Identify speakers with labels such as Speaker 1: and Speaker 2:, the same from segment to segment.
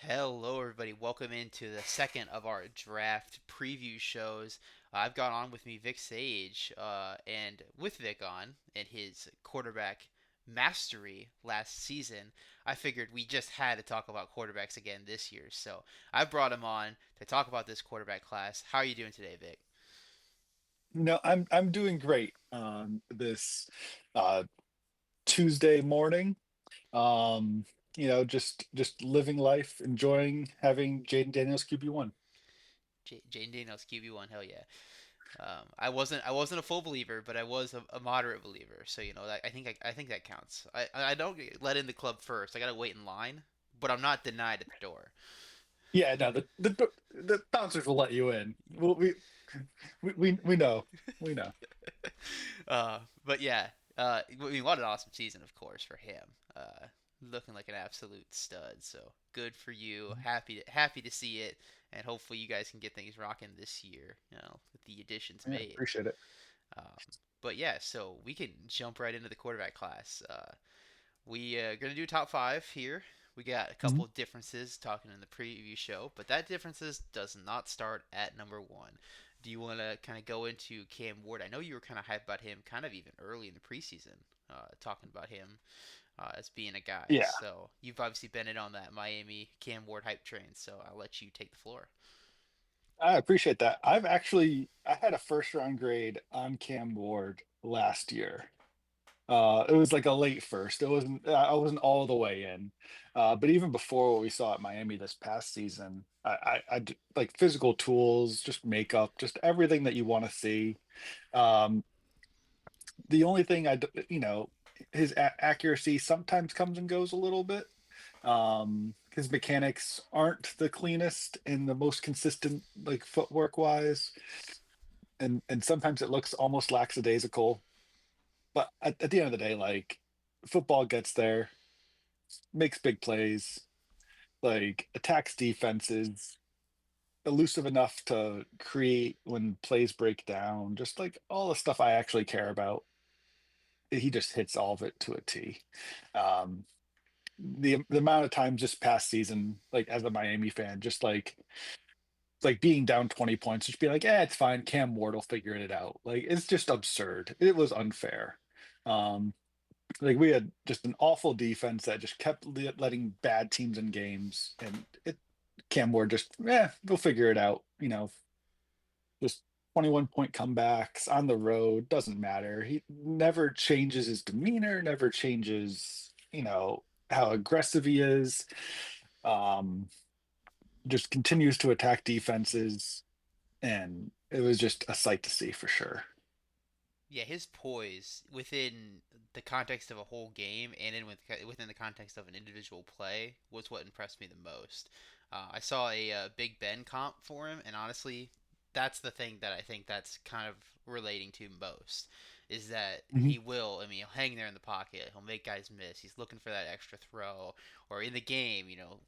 Speaker 1: Hello, everybody. Welcome into the second of our draft preview shows. I've got on with me Vicsage, and with Vic on and his quarterback mastery last season, I figured we just had to talk about quarterbacks again this year. So I brought him on to talk about this quarterback class. How are you doing today, Vic?
Speaker 2: No, I'm doing great on this uh Tuesday morning. Um, just living life, enjoying having Jaden Daniels QB1.
Speaker 1: Jane Daniels QB1, hell yeah. I wasn't a full believer, but I was a moderate believer. So that I think that counts. I don't get let in the club first. I gotta wait in line, but I'm not denied at the door.
Speaker 2: Yeah, no, the bouncers will let you in. We know. We know.
Speaker 1: But yeah, I mean, what an awesome season, of course, for him. Looking like an absolute stud. So good for you. Happy to see it, and hopefully you guys can get things rocking this year. With the additions
Speaker 2: Yeah,
Speaker 1: made.
Speaker 2: appreciate it.
Speaker 1: Um, but yeah, so we can jump right into the quarterback class. We gonna do top five here. We got a
Speaker 2: Mhm.
Speaker 1: couple of differences talking in the preview show, but that differences does not start at number one. Do you want to kind of go into Cam Ward? I know you were kind of hyped about him, kind of even early in the preseason, talking about him as being a guy.
Speaker 2: Yeah,
Speaker 1: So you've obviously been in on that Miami Cam Ward hype train. So I'll let you take the floor.
Speaker 2: I appreciate that. I had a first round grade on Cam Ward last year. It was like a late first. I wasn't all the way in. But even before what we saw at Miami this past season, like physical tools, just makeup, just everything that you want to see. Um, the only thing his accuracy sometimes comes and goes a little bit. His mechanics aren't the cleanest and the most consistent, like footwork wise, and sometimes it looks almost lackadaisical. But at the end of the day, like football gets there, makes big plays, like attacks defenses, elusive enough to create when plays break down, just like all the stuff I actually care about. He just hits all of it to a T. Um, the amount of times this past season, like as a Miami fan, just like being down 20 points, just be like, it's fine. Cam Ward will figure it out. Like it's just absurd. It was unfair. Um, Like we had just an awful defense that just kept letting bad teams in games, and Cam Ward just we'll figure it out. Just 21-point comebacks on the road doesn't matter. He never changes his demeanor, never changes how aggressive he is. Um, just continues to attack defenses, and it was just a sight to see for sure.
Speaker 1: Yeah, his poise within the context of a whole game and within the context of an individual play was what impressed me the most. I saw a Big Ben comp for him, and honestly, that's the thing that I think that's kind of relating to most is that
Speaker 2: Mhm.
Speaker 1: I mean, he'll hang there in the pocket, he'll make guys miss, he's looking for that extra throw, or in the game,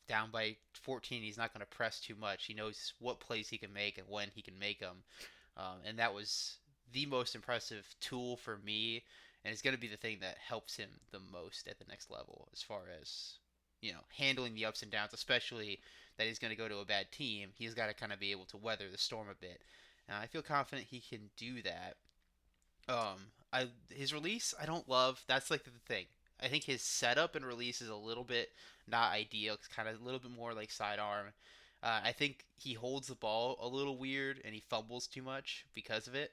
Speaker 1: down by 14, he's not going to press too much. He knows what plays he can make and when he can make them. And that was the most impressive tool for me, and it's going to be the thing that helps him the most at the next level as far as handling the ups and downs, especially that he's going to go to a bad team. He's got to kind of be able to weather the storm a bit. And I feel confident he can do that. His release I don't love. That's like the thing. I think his setup and release is a little bit not ideal. It's kind of a little bit more like sidearm. I think he holds the ball a little weird and he fumbles too much because of it.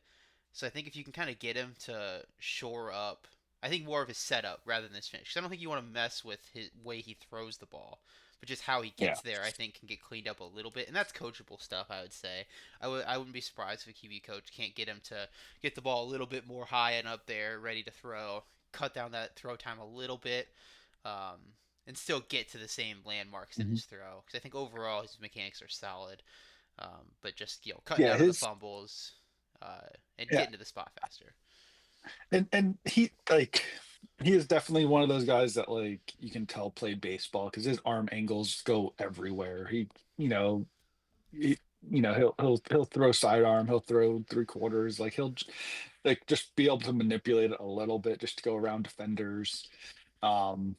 Speaker 1: So I think if you can kind of get him to shore up, I think more of his setup rather than his finish. 'Cause I don't think you want to mess with his way he throws the ball, but just how he
Speaker 2: Yeah.
Speaker 1: gets there, I think can get cleaned up a little bit, and that's coachable stuff. I would say. I wouldn't be surprised if a QB coach can't get him to get the ball a little bit more high and up there, ready to throw, cut down that throw time a little bit, and still get to the same landmarks in
Speaker 2: Mhm.
Speaker 1: his throw. Because I think overall his mechanics are solid, but just cutting
Speaker 2: Yeah,
Speaker 1: down on the
Speaker 2: his
Speaker 1: fumbles and
Speaker 2: yeah.
Speaker 1: getting to the spot faster.
Speaker 2: And he is definitely one of those guys that like you can tell played baseball because his arm angles go everywhere. He'll throw sidearm, he'll throw three quarters, like like just be able to manipulate it a little bit just to go around defenders. Um,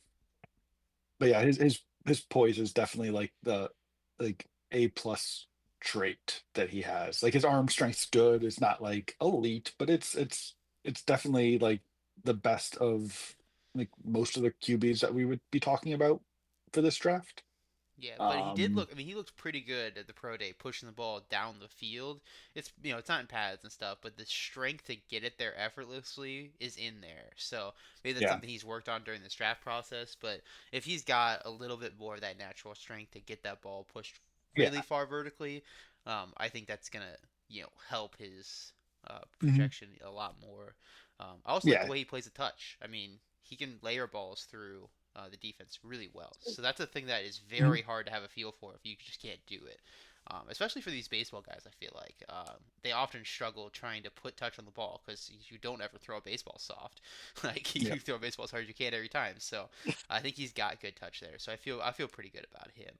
Speaker 2: but yeah, his his poise is definitely like the like A plus trait that he has. Like his arm strength's good. It's not like elite, but it's definitely like the best of like most of the QBs that we would be talking about for this draft.
Speaker 1: Yeah, but he did
Speaker 2: Um
Speaker 1: look. I mean, he looked pretty good at the pro day, pushing the ball down the field. It's not in pads and stuff, but the strength to get it there effortlessly is in there. So maybe that's
Speaker 2: yeah.
Speaker 1: something he's worked on during this draft process. But if he's got a little bit more of that natural strength to get that ball pushed
Speaker 2: Yeah.
Speaker 1: really far vertically, I think that's gonna help his
Speaker 2: Hmm.
Speaker 1: projection a lot more. I also like the
Speaker 2: Yeah.
Speaker 1: way he plays a touch. I mean, he can layer balls through the defense really well. So that's a thing that is
Speaker 2: Hmm.
Speaker 1: very hard to have a feel for if you just can't do it. Especially for these baseball guys, I feel like they often struggle trying to put touch on the ball because you don't ever throw a baseball soft. Like
Speaker 2: Yeah.
Speaker 1: you throw a baseball as hard as you can every time. So I think he's got good touch there. So I feel pretty good about him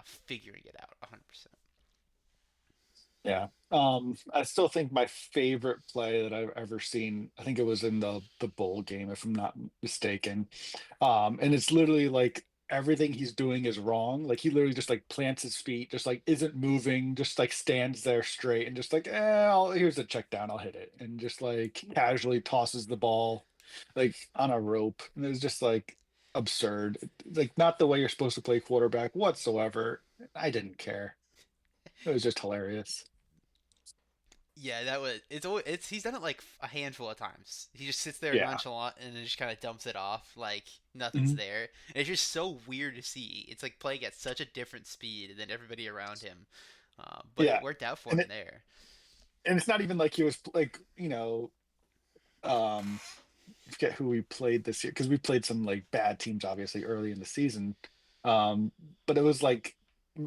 Speaker 1: figuring it out 100%.
Speaker 2: Yeah. I still think my favorite play that I've ever seen, I think it was in the bowl game, if I'm not mistaken. And it's literally like everything he's doing is wrong. Like he literally just like plants his feet, just like isn't moving, just like stands there straight and just like, here's a check down, I'll hit it. And just like casually tosses the ball like on a rope. And it was just like absurd. Like not the way you're supposed to play quarterback whatsoever. I didn't care. It was just hilarious.
Speaker 1: Yeah, that was it's he's done it like a handful of times. He just sits there
Speaker 2: Yeah.
Speaker 1: nonchalant and then just kind of dumps it off like nothing's
Speaker 2: Mhm.
Speaker 1: there. And it's just so weird to see. It's like playing at such a different speed than everybody around him. But it
Speaker 2: Yeah.
Speaker 1: worked out for
Speaker 2: And
Speaker 1: him
Speaker 2: it
Speaker 1: there.
Speaker 2: and it's not even like he was like, I forget who we played this year because we played some like bad teams obviously early in the season. Um, but it was like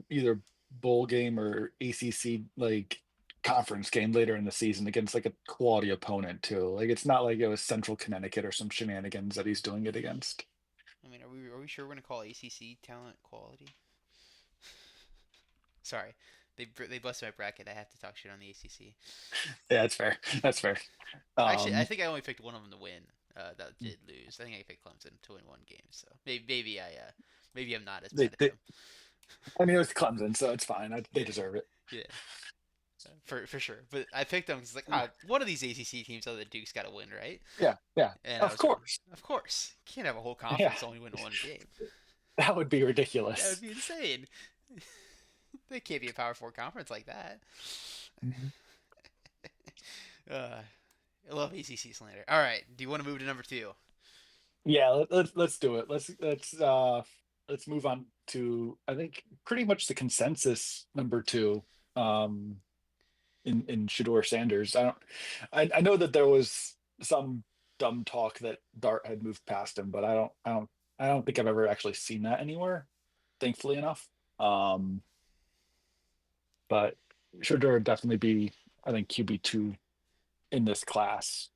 Speaker 2: either bowl game or ACC like conference game later in the season against like a quality opponent too. Like it's not like it was Central Connecticut or some shenanigans that he's doing it against.
Speaker 1: I mean, are we sure we're gonna call ACC talent quality? Sorry, they busted my bracket. I have to talk shit on the ACC.
Speaker 2: Yeah, that's fair. That's fair.
Speaker 1: Actually, I
Speaker 2: Um,
Speaker 1: think I only picked one of them to win. That did lose. I think I picked Clemson to win one game. So maybe I'm not as
Speaker 2: they,
Speaker 1: mad at
Speaker 2: they,
Speaker 1: them.
Speaker 2: I mean, it was Clemson, so it's fine. They
Speaker 1: Yeah,
Speaker 2: deserve it.
Speaker 1: yeah. For sure. But I picked them because like one of these ACC teams other than Duke's got to win, right?
Speaker 2: Yeah, yeah,
Speaker 1: And I
Speaker 2: of
Speaker 1: was wrong.
Speaker 2: course.
Speaker 1: Of course, you can't have a whole
Speaker 2: Yeah,
Speaker 1: conference only win one game.
Speaker 2: that would be
Speaker 1: That would
Speaker 2: ridiculous.
Speaker 1: be insane. They can't be a Power Four conference like that.
Speaker 2: Mhm.
Speaker 1: Uh, I love ACC slander. All right, do you want to move to number two?
Speaker 2: Yeah, let's do it. Let's move on to I think pretty much the consensus number two um in Shador Sanders. I know that there was some dumb talk that Dart had moved past him, but I don't think I've ever actually seen that anywhere, thankfully enough. But Shador would definitely be I think QB2 in this class,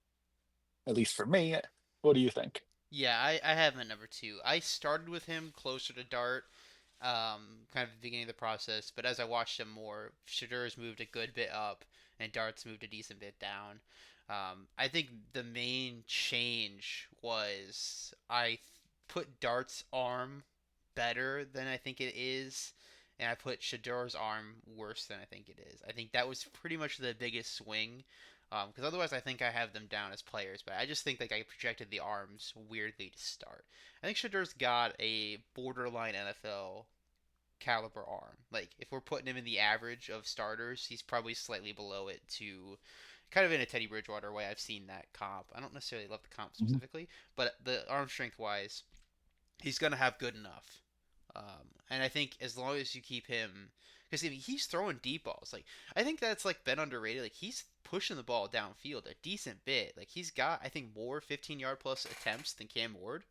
Speaker 2: at least for me. What do you think?
Speaker 1: Yeah, I have him at number two. I started with him closer to Dart, kind of at the beginning of the process, but as I watched him more, Shadur's moved a good bit up, and Dart's moved a decent bit down. I think the main change was put Dart's arm better than I think it is, and I put Shadur's arm worse than I think it is. I think that was pretty much the biggest swing. Because otherwise, I think I have them down as players, but I just think like I projected the arms weirdly to start. I think Shadur's got a borderline NFL caliber arm. Like if we're putting him in the average of starters, he's probably slightly below it to kind of in a Teddy Bridgewater way. I've seen that comp. I don't necessarily love the comp
Speaker 2: Mhm.
Speaker 1: specifically, but the arm strength wise, he's gonna have good enough. And I think as long as you keep him, because I mean, he's throwing deep balls. Like I think that's like been underrated. Like he's pushing the ball downfield a decent bit. Like he's got I think more 15-yard plus attempts than Cam Ward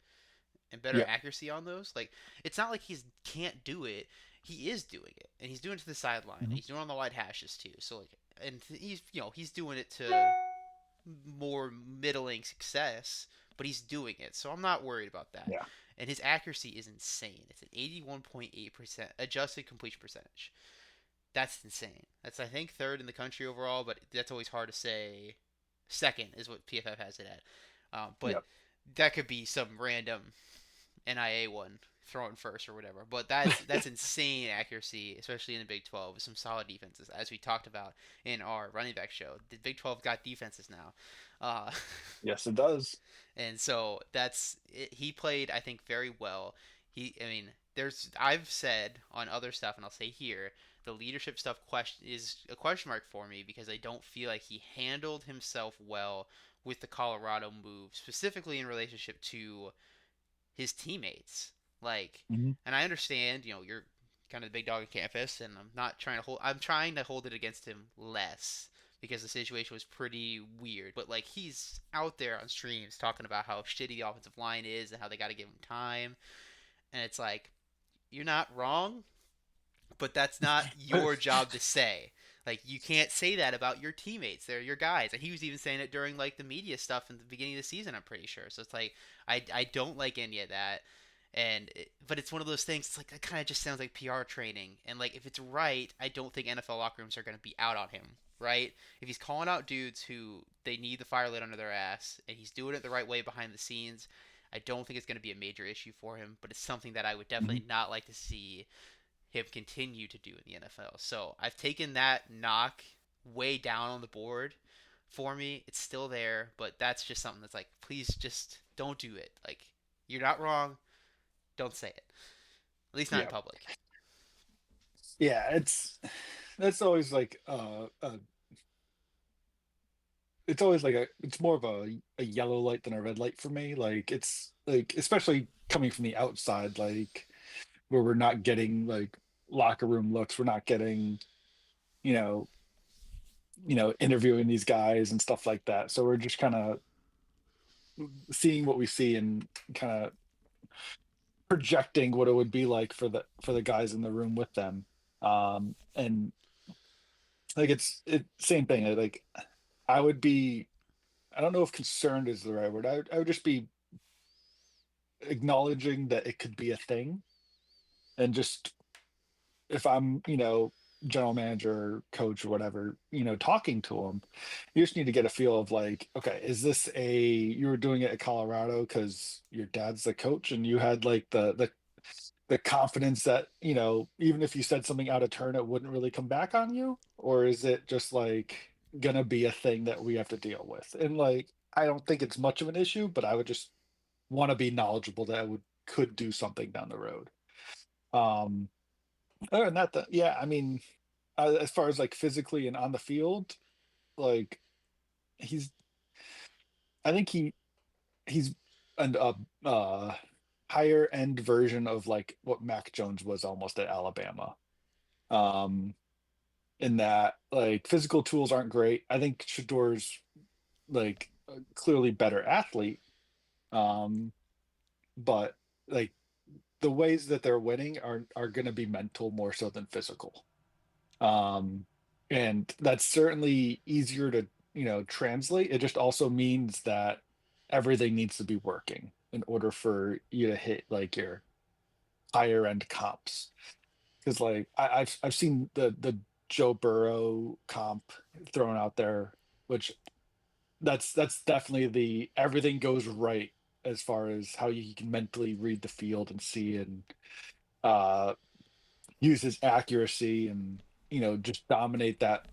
Speaker 1: and better
Speaker 2: Yeah.
Speaker 1: accuracy on those. Like it's not like he can't do it. He is doing it, and he's doing it to the sideline. And
Speaker 2: Mhm.
Speaker 1: he's doing it on the wide hashes too. So like, and he's doing it to more middling success, but he's doing it. So I'm not worried about that.
Speaker 2: Yeah.
Speaker 1: And his accuracy is insane. It's an 81.8% adjusted completion percentage. That's insane. That's I think third in the country overall, but that's always hard to say. Second is what PFF has it at. But
Speaker 2: Yeah.
Speaker 1: that could be some random NIA one throwing first or whatever. But that's insane accuracy, especially in the Big 12 with some solid defenses, as we talked about in our running back show. The Big 12 got defenses now. Uh,
Speaker 2: Yes, it does.
Speaker 1: and so that's it. He played, I think, very well. I mean, I've said on other stuff, and I'll say here, the leadership stuff is a question mark for me because I don't feel like he handled himself well with the Colorado move, specifically in relationship to his teammates. Like,
Speaker 2: Hmm.
Speaker 1: and I understand, you're kind of the big dog of campus, and I'm trying to hold it against him less because the situation was pretty weird. But like, he's out there on streams talking about how shitty the offensive line is and how they got to give him time, and it's like, you're not wrong, but that's not your job to say. Like, you can't say that about your teammates. They're your guys. And he was even saying it during like the media stuff in the beginning of the season, I'm pretty sure. So it's like, I don't like any of that. But it's one of those things. It's like, that kind of just sounds like PR training. And like, if it's right, I don't think NFL locker rooms are going to be out on him, right? If he's calling out dudes who they need the fire lit under their ass, and he's doing it the right way behind the scenes, I don't think it's going to be a major issue for him. But it's something that I would
Speaker 2: Hmm.
Speaker 1: definitely not like to see him continue to do in the NFL. So I've taken that knock way down on the board for me. It's still there, but that's just something that's like, please just don't do it. Like, you're not wrong. Don't say it. At least not in
Speaker 2: Yeah,
Speaker 1: public.
Speaker 2: yeah. That's always like it's always like it's more of a yellow light than a red light for me. Like it's like especially coming from the outside, like where we're not getting like locker room looks, we're not getting you know interviewing these guys and stuff like that. So we're just kind of seeing what we see and kind of projecting what it would be like for the guys in the room with them. And like it same thing. Like I would be I don't know if concerned is the right word. I would just be acknowledging that it could be a thing and just if I'm, general manager, coach, or whatever, talking to them, you just need to get a feel of like, okay, is this you were doing it at Colorado because your dad's the coach and you had like the confidence that, even if you said something out of turn, it wouldn't really come back on you? Or is it just like gonna be a thing that we have to deal with? And like, I don't think it's much of an issue, but I would just want to be knowledgeable that I would could do something down the road. Um, Other than that, yeah, I mean, as far as like physically and on the field, like he's, I think he's an higher end version of like what Mac Jones was almost at Alabama. Um, in that like physical tools aren't great. I think Shador's like a clearly better athlete. Um, but like the ways that they're winning are going to be mental more so than physical. um and that's certainly easier to translate. It just also means that everything needs to be working in order for you to hit like your higher end comps, because like I've seen the Joe Burrow comp thrown out there, which that's definitely the everything goes right as far as how you can mentally read the field and see and uh use his accuracy and just dominate that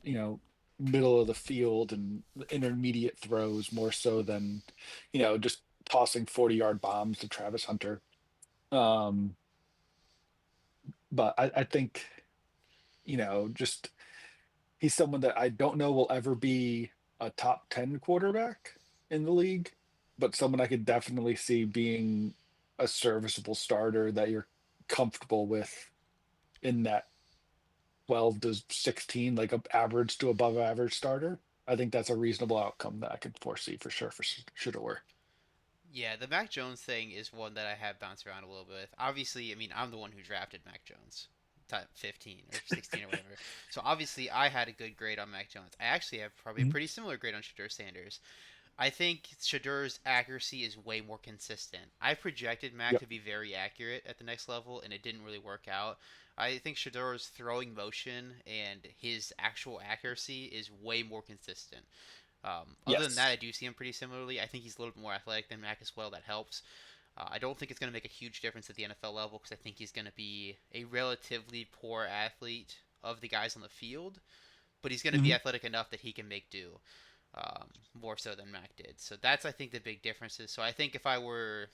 Speaker 2: middle of the field and intermediate throws more so than just tossing 40-yard bombs to Travis Hunter. um but I think just he's someone that I don't know will ever be a top 10 quarterback in the league, but someone I could definitely see being a serviceable starter that you're comfortable with in that 12 to 16, like a average to above average starter. I think that's a reasonable outcome that I could foresee for sure for Shador.
Speaker 1: Yeah, the Mac Jones thing is one that I have bounced around a little bit with. Obviously, I mean, I'm the one who drafted Mac Jones, top 15 or 16 or whatever. So obviously, I had a good grade on Mac Jones. I actually have probably a
Speaker 2: Mhm.
Speaker 1: pretty similar grade on Shadur Sanders. I think Shadur's accuracy is way more consistent. I projected Mac
Speaker 2: Yep.
Speaker 1: to be very accurate at the next level, and it didn't really work out. I think Shadur's throwing motion and his actual accuracy is way more consistent. Other than that,
Speaker 2: Yes.
Speaker 1: I do see him pretty similarly. I think he's a little bit more athletic than Mac as well. That helps. I don't think it's going to make a huge difference at the NFL level because I think he's going to be a relatively poor athlete of the guys on the field, but he's going to be
Speaker 2: Hmm.
Speaker 1: athletic enough that he can make do, more so than Mac did. So that's, I think, the big differences. So I think if I were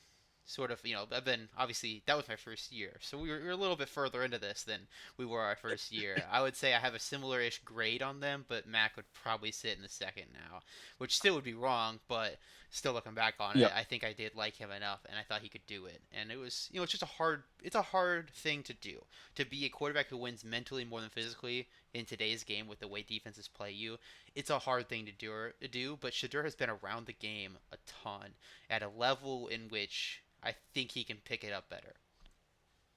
Speaker 1: sort of, I've been, obviously that was my first year, so we were a little bit further into this than we were our first year. I would say I have a similar-ish grade on them, but Mac would probably sit in the second now, which still would be wrong, but still looking back on it,
Speaker 2: Yep.
Speaker 1: I think I did like him enough, and I thought he could do it. And it was, it's a hard thing to do, to be a quarterback who wins mentally more than physically in today's game with the way defenses play you. It's a hard thing to do, but Shadur has been around the game a ton at a level in which I think he can pick it up better.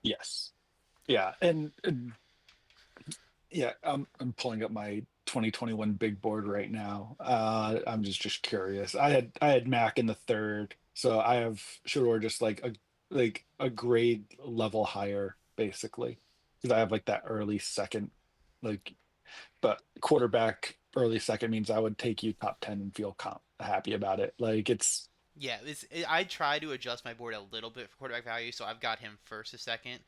Speaker 2: Yes. Yeah. And yeah, I'm pulling up my 2021 big board right now. I'm just curious. I had Mac in the third, so I have Shador just like a grade level higher, basically. Because I have like that early second, like, but quarterback early second means I would take you top 10 and feel happy about it. Like it's
Speaker 1: Yeah, I try to adjust my board a little bit for quarterback value, so I've got him first or second.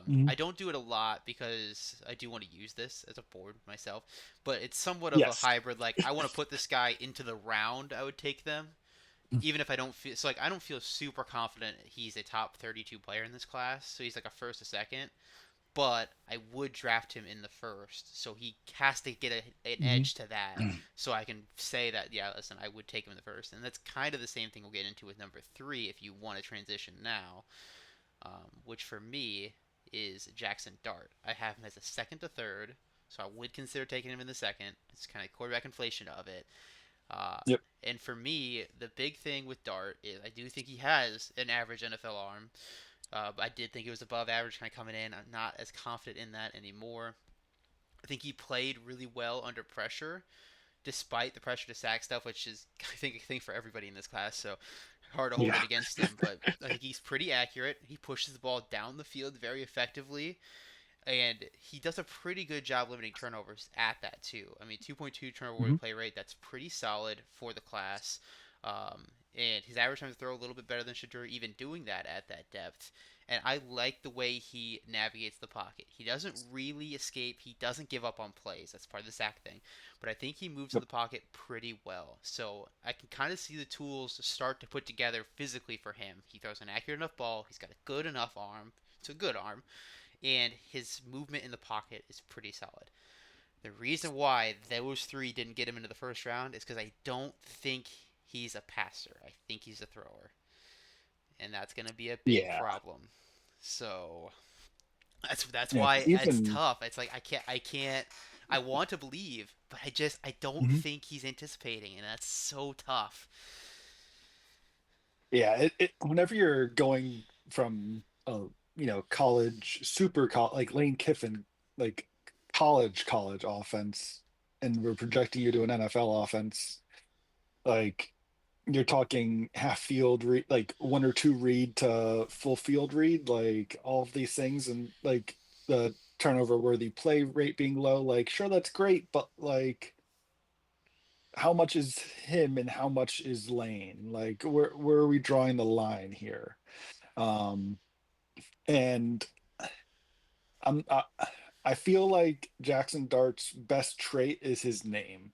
Speaker 2: Mhm.
Speaker 1: I don't do it a lot because I do want to use this as a board myself, but it's somewhat of a
Speaker 2: Yes.
Speaker 1: hybrid. Like I want to put this guy into the round, I would take them, even if I don't feel so. Like I don't feel super confident he's a top 32 player in this class, so he's like a first or second. But I would draft him in the first, so he has to get an
Speaker 2: Mhm.
Speaker 1: edge to that, so I can say that, yeah, listen, I would take him in the first, and that's kind of the same thing we'll get into with number three if you want to transition now, which for me is Jackson Dart. I have him as a second to third, so I would consider taking him in the second. It's kind of quarterback inflation of it. Uh,
Speaker 2: Yep.
Speaker 1: and for me, the big thing with Dart is I do think he has an average NFL arm. But I did think it was above average kind of coming in. I'm not as confident in that anymore. I think he played really well under pressure, despite the pressure to sack stuff, which is I think a thing for everybody in this class. So hard to hold it
Speaker 2: Yeah.
Speaker 1: against him. But I think he's pretty accurate. He pushes the ball down the field very effectively, and he does a pretty good job limiting turnovers at that too. I mean, 2.2 turnover
Speaker 2: Mhm.
Speaker 1: play rate, that's pretty solid for the class. And his average time to throw a little bit better than Shadur, even doing that at that depth. And I like the way he navigates the pocket. He doesn't really escape. He doesn't give up on plays. That's part of the sack thing. But I think he moves in
Speaker 2: Yep.
Speaker 1: the pocket pretty well. So I can kind of see the tools to start to put together physically for him. He throws an accurate enough ball. He's got a good enough arm. It's a good arm, and his movement in the pocket is pretty solid. The reason why those three didn't get him into the first round is because I don't think he's a passer. I think he's a thrower, and that's going to be a big
Speaker 2: Yeah.
Speaker 1: problem. So that's
Speaker 2: Yeah.
Speaker 1: why it's
Speaker 2: Even
Speaker 1: tough. It's like I can't. I want to believe, but I don't
Speaker 2: Mhm.
Speaker 1: think he's anticipating, and that's so tough.
Speaker 2: Yeah, whenever you're going from college like Lane Kiffin, like college offense, and we're projecting you to an NFL offense, like you're talking half field read, like one or two read to full field read, like all of these things, and like the turnover worthy play rate being low, like sure that's great, but like how much is him and how much is Lane? Like where are we drawing the line here? Um, and I'm I feel like Jackson Dart's best trait is his name.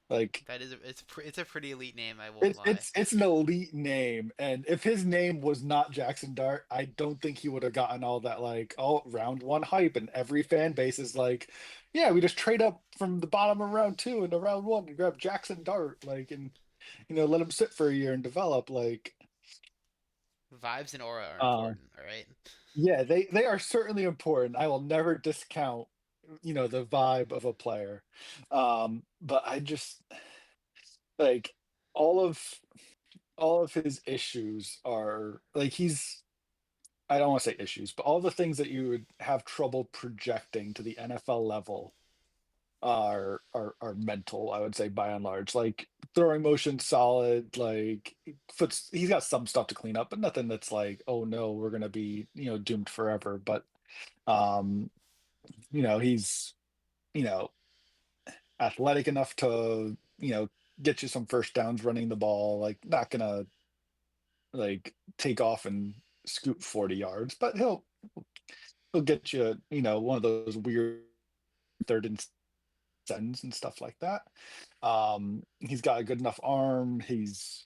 Speaker 2: Like
Speaker 1: That is it's a pretty elite name. I won't lie.
Speaker 2: it's an elite name, and if his name was not Jackson Dart, I don't think he would have gotten all that like round one hype, and every fan base is like, yeah, we just trade up from the bottom of round two into round one and grab Jackson Dart, like, and let him sit for a year and develop. Like,
Speaker 1: Vibes and aura are
Speaker 2: uh,
Speaker 1: important. All right.
Speaker 2: yeah, they are certainly important. I will never discount, the vibe of a player. But I just like all of all of his issues are like I don't want to say issues, but all the things that you would have trouble projecting to the NFL level are mental, I would say by and large. Like throwing motion solid, like he's got some stuff to clean up, but nothing that's like, oh no, we're gonna be, doomed forever. But um, he's, you know, athletic enough to, get you some first downs running the ball, like not gonna like take off and scoot 40 yards, but he'll get you, one of those weird third and sends and stuff like that. He's got a good enough arm. He's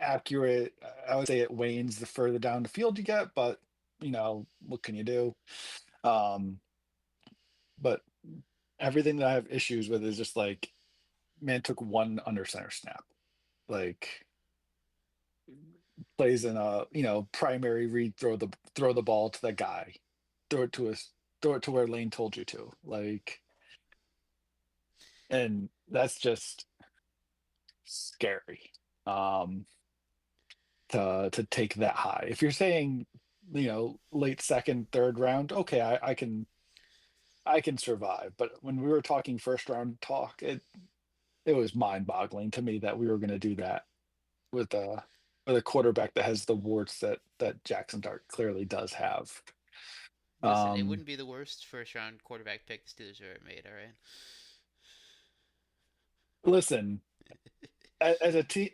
Speaker 2: accurate. I would say it wanes the further down the field you get, but what can you do? Um, but everything that I have issues with is just like, man took one under center snap. Like plays in a primary read, throw the ball to the guy, throw it to us, throw it to where Lane told you to. Like, and that's just scary. Um, to take that high. If you're saying, late second, third round, okay, I can survive. But when we were talking first round talk, it was mind boggling to me that we were going to do that with a quarterback that has the warts that Jackson Dart clearly does have.
Speaker 1: Listen, it
Speaker 2: Um,
Speaker 1: wouldn't be the worst first round quarterback pick the Steelers ever made. All right.
Speaker 2: Listen, as a team,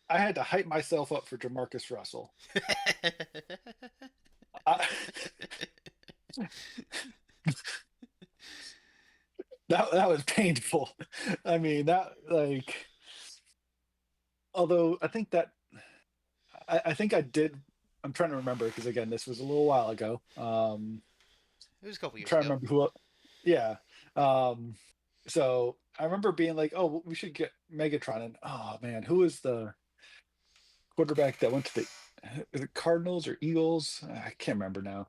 Speaker 2: I had to hype myself up for Jamarcus Russell. I, that was painful. I mean, that like, although I think I did. I'm trying to remember because again, this was a little while ago.
Speaker 1: It was a couple
Speaker 2: I'm
Speaker 1: years
Speaker 2: trying to
Speaker 1: ago.
Speaker 2: remember who. Yeah. Um, so I remember being like, "Oh, we should get Megatron." And oh man, who is the quarterback that went to the Cardinals or Eagles? I can't remember now.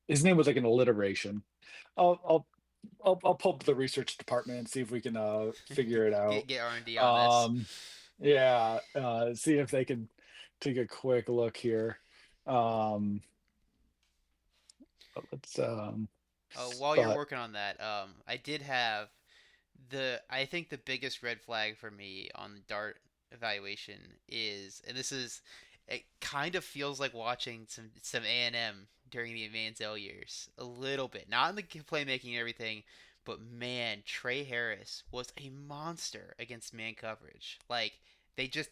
Speaker 2: His name was like an alliteration. I'll I'll I'll pull up the research department and see if we can figure it out.
Speaker 1: Get R&D on this.
Speaker 2: Um, yeah, see if they can take a quick look here. Um, but let's
Speaker 1: While you're
Speaker 2: but
Speaker 1: working on that, I did have I think the biggest red flag for me on the Dart evaluation is, and this is, it kind of feels like watching some A&M during the Manziel years, a little bit, not in the playmaking and everything, but man, Trey Harris was a monster against man coverage. Like he just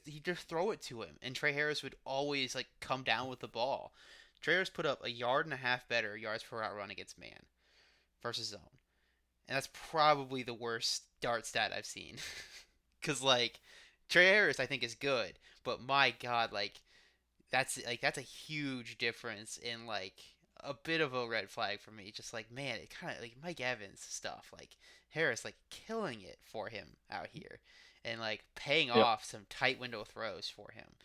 Speaker 1: throw it to him, and Trey Harris would always like come down with the ball. Trey Harris put up a yard and a half better yards per route run against man versus zone, and that's probably the worst dart stat I've seen. Cause like Trey Harris, I think is good, but my God, that's a huge difference in like a bit of a red flag for me. Just like man, it kind of like Mike Evans stuff, like Harris like killing it for him out here, and like paying
Speaker 2: yep.
Speaker 1: off some tight window throws for him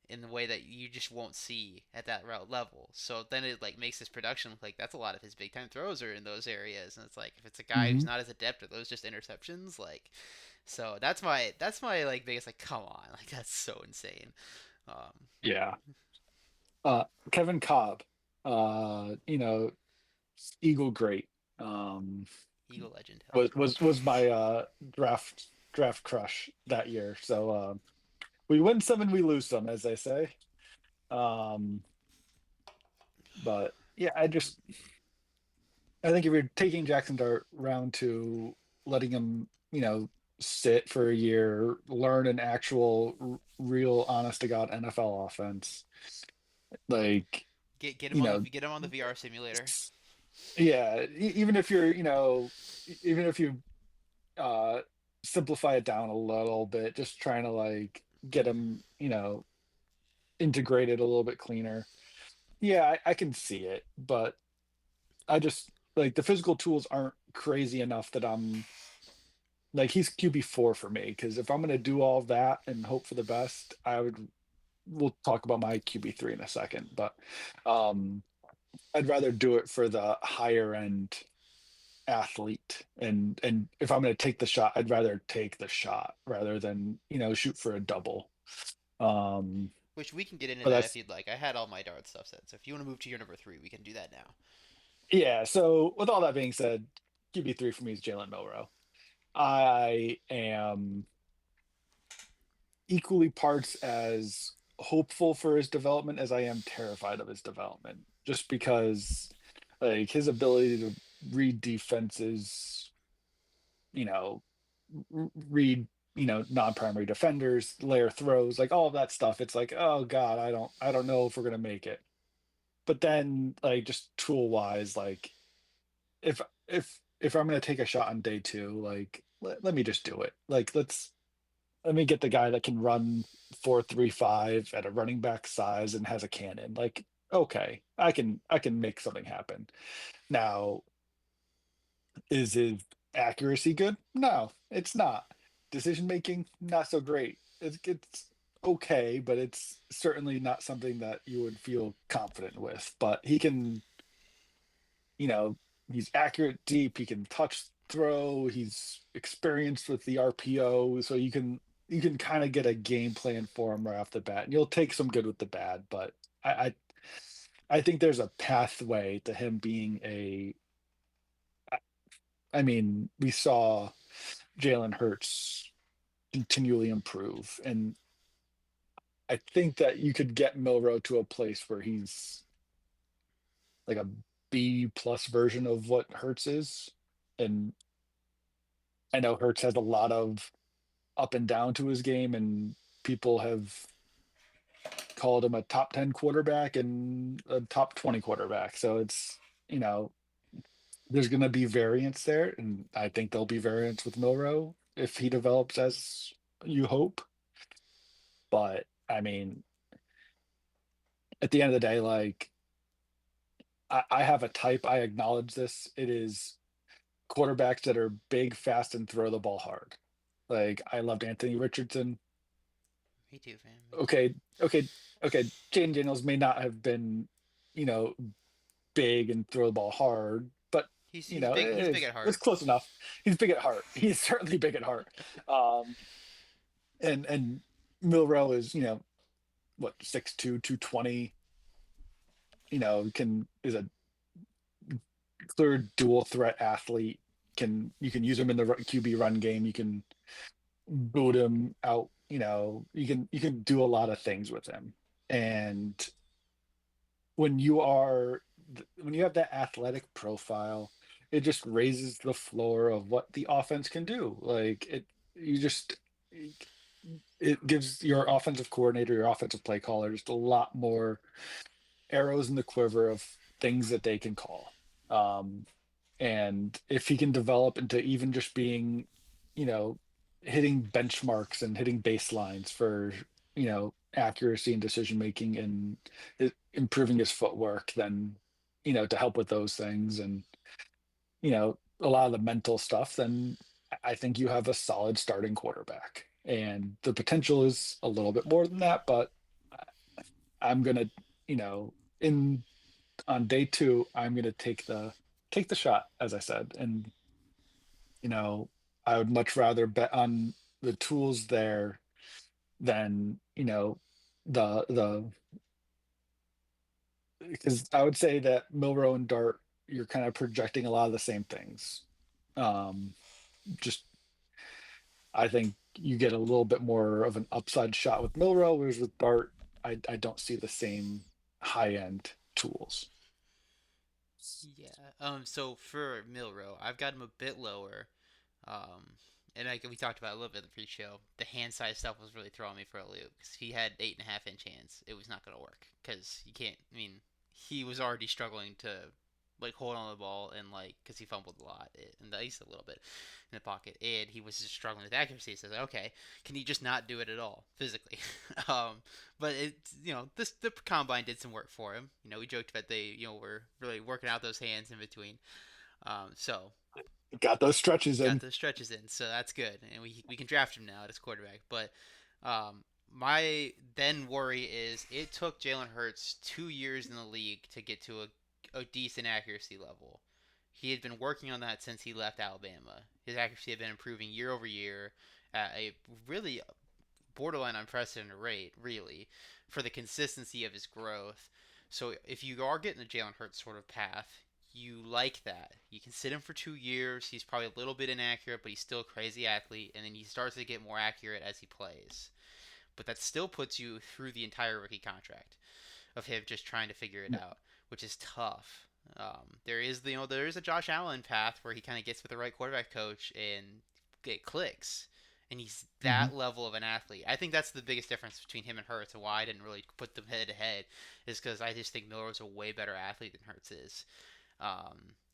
Speaker 1: in the way that you just won't see at that route level. So then it like makes his production look like that's a lot of his big time throws are in those areas, and it's like if it's a guy who's
Speaker 2: Hmm.
Speaker 1: not as adept at those just interceptions, like so that's my like biggest like come on like that's so insane. Um,
Speaker 2: Yeah. Kevin Cobb, Eagle great. Um,
Speaker 1: Eagle legend, hell
Speaker 2: was
Speaker 1: yeah.
Speaker 2: was my draft crush that year. So we win some and we lose some, as they say. Um, but yeah, I think if you're taking Jackson Dart round to letting him, sit for a year, learn an actual, real, honest to God NFL offense, like,
Speaker 1: Get him
Speaker 2: you
Speaker 1: on the
Speaker 2: know,
Speaker 1: get him on the VR simulator.
Speaker 2: yeah, even if you're, even if you uh simplify it down a little bit, just trying to like get him, integrated a little bit cleaner. Yeah, I can see it, but I just like the physical tools aren't crazy enough that I'm like he's QB4 for me because if I'm gonna do all of that and hope for the best, we'll talk about my QB3 in a second, but um I'd rather do it for the higher end athlete and if I'm gonna take the shot, I'd rather take the shot rather than, shoot for a double. Um
Speaker 1: Which we can get into
Speaker 2: but
Speaker 1: that if
Speaker 2: that's
Speaker 1: you'd like. I had all my dart stuff set, so if you want to move to your number three, we can do that now.
Speaker 2: yeah, so with all that being said, QB3 for me is Jalen Milrow. I am equally parts as hopeful for his development as I am terrified of his development, just because like his ability to read defenses, you know, read. non-primary defenders, layer throws, like all of that stuff. It's like, oh God, I don't know if we're gonna make it. But then like just tool wise, like if if I'm gonna take a shot on day two, like let me just do it. Like let me get the guy that can run 4.35 at a running back size and has a cannon. Like, okay, I can make something happen. Now, is his accuracy good? No, it's not. Decision making, not so great. It's okay, but it's certainly not something that you would feel confident with. But he can, you know, he's accurate deep, he can touch throw, he's experienced with the RPO, so you can kind of get a game plan for him right off the bat. And you'll take some good with the bad, but I think there's a pathway to him being I mean, we saw Jalen Hurts continually improve. And I think that you could get Milrow to a place where he's like a B plus version of what Hurts is. And I know Hurts has a lot of up and down to his game, and people have called him a top 10 quarterback and a top 20 quarterback. So it's, you know, there's going to be variance there. And I think there'll be variance with Milrow if he develops as you hope. But I mean, at the end of the day, like I have a type, I acknowledge this. It is quarterbacks that are big, fast, and throw the ball hard. Like I loved Anthony Richardson.
Speaker 1: Me too, fam. Me too.
Speaker 2: Okay, okay, okay. Jaden Daniels may not have been, you know, big and throw the ball hard, but
Speaker 1: He's big. He's big at
Speaker 2: it's
Speaker 1: heart.
Speaker 2: close enough. He's big at heart. He's certainly big at heart. Um, and Milrow is, what, 6'2", 220, can is a clear dual threat athlete. You can use him in the QB run game. You can boot him out. You can do a lot of things with him. And when you are when you have that athletic profile, it just raises the floor of what the offense can do. Like you just it gives your offensive coordinator, your offensive play caller, just a lot more arrows in the quiver of things that they can call. Um, and if he can develop into even just being, you know, hitting benchmarks and hitting baselines for, accuracy and decision making and improving his footwork, then, to help with those things and, a lot of the mental stuff, then I think you have a solid starting quarterback. And the potential is a little bit more than that, but I'm gonna, in on day two, I'm gonna take the shot, as I said, and you know, I would much rather bet on the tools there than the because I would say that Milrow and Dart, you're kind of projecting a lot of the same things. Um, just I think you get a little bit more of an upside shot with Milrow, whereas with Dart, I don't see the same high end tools.
Speaker 1: Yeah. So for Milrow, I've got him a bit lower. Um, and like we talked about a little bit in the pre-show, the hand size stuff was really throwing me for a loop because he had 8.5 inch hands. It was not going to work because you can't. I mean, he was already struggling to like hold on the ball and like because he fumbled a lot and the ice a little bit in the pocket, and he was just struggling with accuracy. So I was like, okay, can he just not do it at all physically? um, but it's this the combine did some work for him. We joked about they were really working out those hands in between. So
Speaker 2: Got those stretches
Speaker 1: got
Speaker 2: in.
Speaker 1: those stretches in, so that's good, and we can draft him now at his quarterback. But my then worry is it took Jalen Hurts 2 years in the league to get to a decent accuracy level. He had been working on that since he left Alabama. His accuracy had been improving year over year at a really borderline unprecedented rate, really, for the consistency of his growth. So if you are getting the Jalen Hurts sort of path, you like that. You can sit him for 2 years. He's probably a little bit inaccurate, but he's still a crazy athlete, and then he starts to get more accurate as he plays. But that still puts you through the entire rookie contract of him just trying to figure it out, which is tough. There is a Josh Allen path where he kind of gets with the right quarterback coach and it clicks, and he's
Speaker 2: Hmm.
Speaker 1: that level of an athlete. I think that's the biggest difference between him and Hurts, and why I didn't really put them head to head, is because I just think Miller's a way better athlete than Hurts is.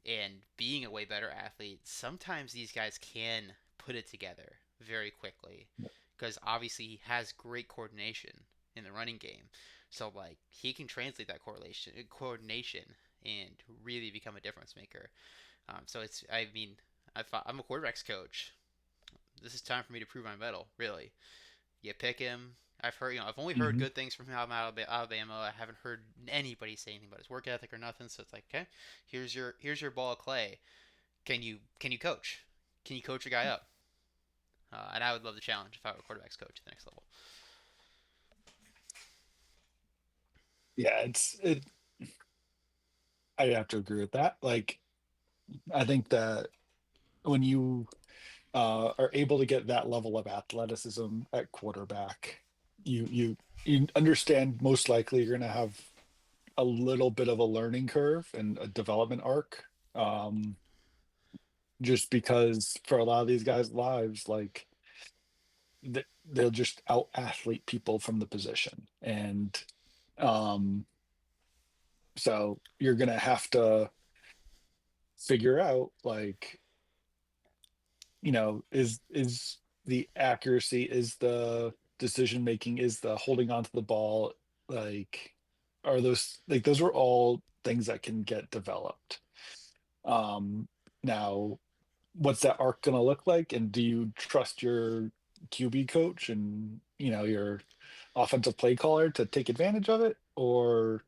Speaker 1: And being a way better athlete, sometimes these guys can put it together very quickly, because obviously he has great coordination in the running game. So like he can translate that coordination and really become a difference maker. So it's I mean I'm a quarterbacks coach. This is time for me to prove my mettle. Really, you pick him. I've heard, I've only heard
Speaker 2: Hmm.
Speaker 1: good things from him out of Alabama. I haven't heard anybody say anything about his work ethic or nothing. So it's like, okay, here's your ball of clay. Can you coach? Can you coach a guy up? And I would love the challenge if I were a quarterbacks coach at the next level.
Speaker 2: Yeah, I have to agree with that. Like, I think that when you are able to get that level of athleticism at quarterback, you understand most likely you're going to have a little bit of a learning curve and a development arc. Um, just because for a lot of these guys' lives, like they'll just out athlete people from the position, and um, so you're going to have to figure out like is the accuracy, is the decision making, is the holding on to the ball, like are those like those are all things that can get developed. um Now, what's that arc going to look like, and do you trust your QB coach and your offensive play caller to take advantage of it, or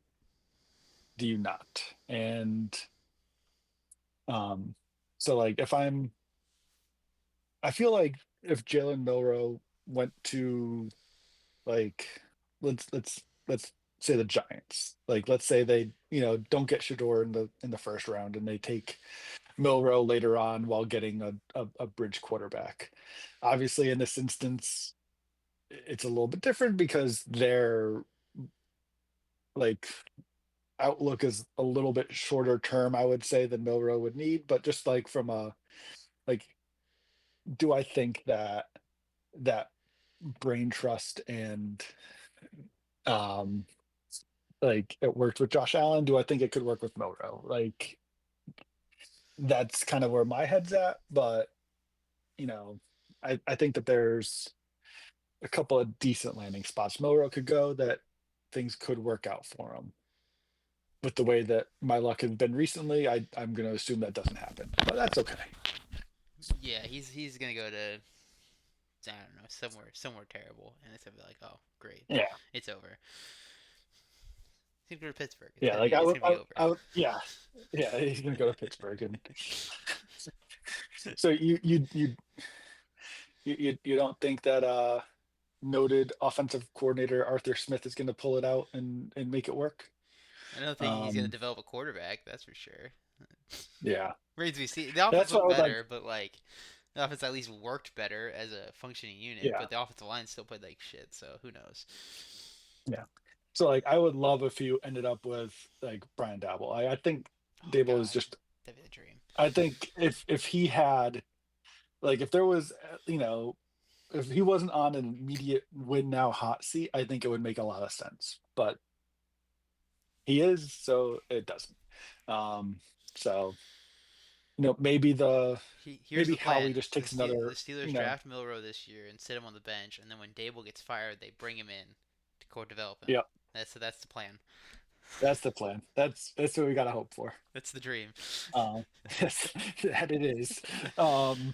Speaker 2: do you not? And um so like I feel like if Jalen Milrow went to, like, let's say the Giants, like let's say they don't get Shador in the first round and they take Milrow later on while getting a bridge quarterback. Obviously, in this instance, it's a little bit different because their like outlook is a little bit shorter term, I would say, than Milrow would need. But just like from a like, do I think that that brain trust and um like it worked with Josh Allen? Do I think it could work with Milrow? Like that's kind of where my head's at. But you know, I think that there's a couple of decent landing spots Milrow could go that things could work out for him. With the way that my luck has been recently, I'm going to assume that doesn't happen, but that's okay.
Speaker 1: Yeah, he's gonna go to, I don't know, somewhere terrible, and it's gonna be like, oh great,
Speaker 2: Yeah,
Speaker 1: it's over. He's gonna go to Pittsburgh. It's
Speaker 2: yeah.
Speaker 1: gonna be
Speaker 2: Like
Speaker 1: it's gonna be over.
Speaker 2: yeah, yeah. He's going to go to Pittsburgh, and so you don't think that noted offensive coordinator Arthur Smith is going to pull it out and make it work?
Speaker 1: I don't think he's gonna
Speaker 2: Um,
Speaker 1: develop a quarterback. That's for sure.
Speaker 2: yeah,
Speaker 1: Remains to be seen. The offense
Speaker 2: that's what I
Speaker 1: looked
Speaker 2: would like.
Speaker 1: better, but like the offense at least worked better as a functioning unit.
Speaker 2: Yeah,
Speaker 1: But the offensive line still played like shit. So who knows?
Speaker 2: yeah. So like, I would love if you ended up with like Brian Dabble. I think
Speaker 1: Oh
Speaker 2: Dable is
Speaker 1: God,
Speaker 2: just.
Speaker 1: that'd be the dream.
Speaker 2: I think if he had, like, if there was if he wasn't on an immediate win now hot seat, I think it would make a lot of sense. But he is, so it doesn't. Um, so
Speaker 1: Here's
Speaker 2: maybe
Speaker 1: the plan:
Speaker 2: Howie just takes
Speaker 1: The
Speaker 2: another.
Speaker 1: Steelers draft Milrow this year and sit him on the bench, and then when Dable gets fired, they bring him in to co-develop him.
Speaker 2: Yeah,
Speaker 1: That's the plan.
Speaker 2: that's the plan. That's what we gotta hope for.
Speaker 1: That's the dream.
Speaker 2: Yes, that it is. Um,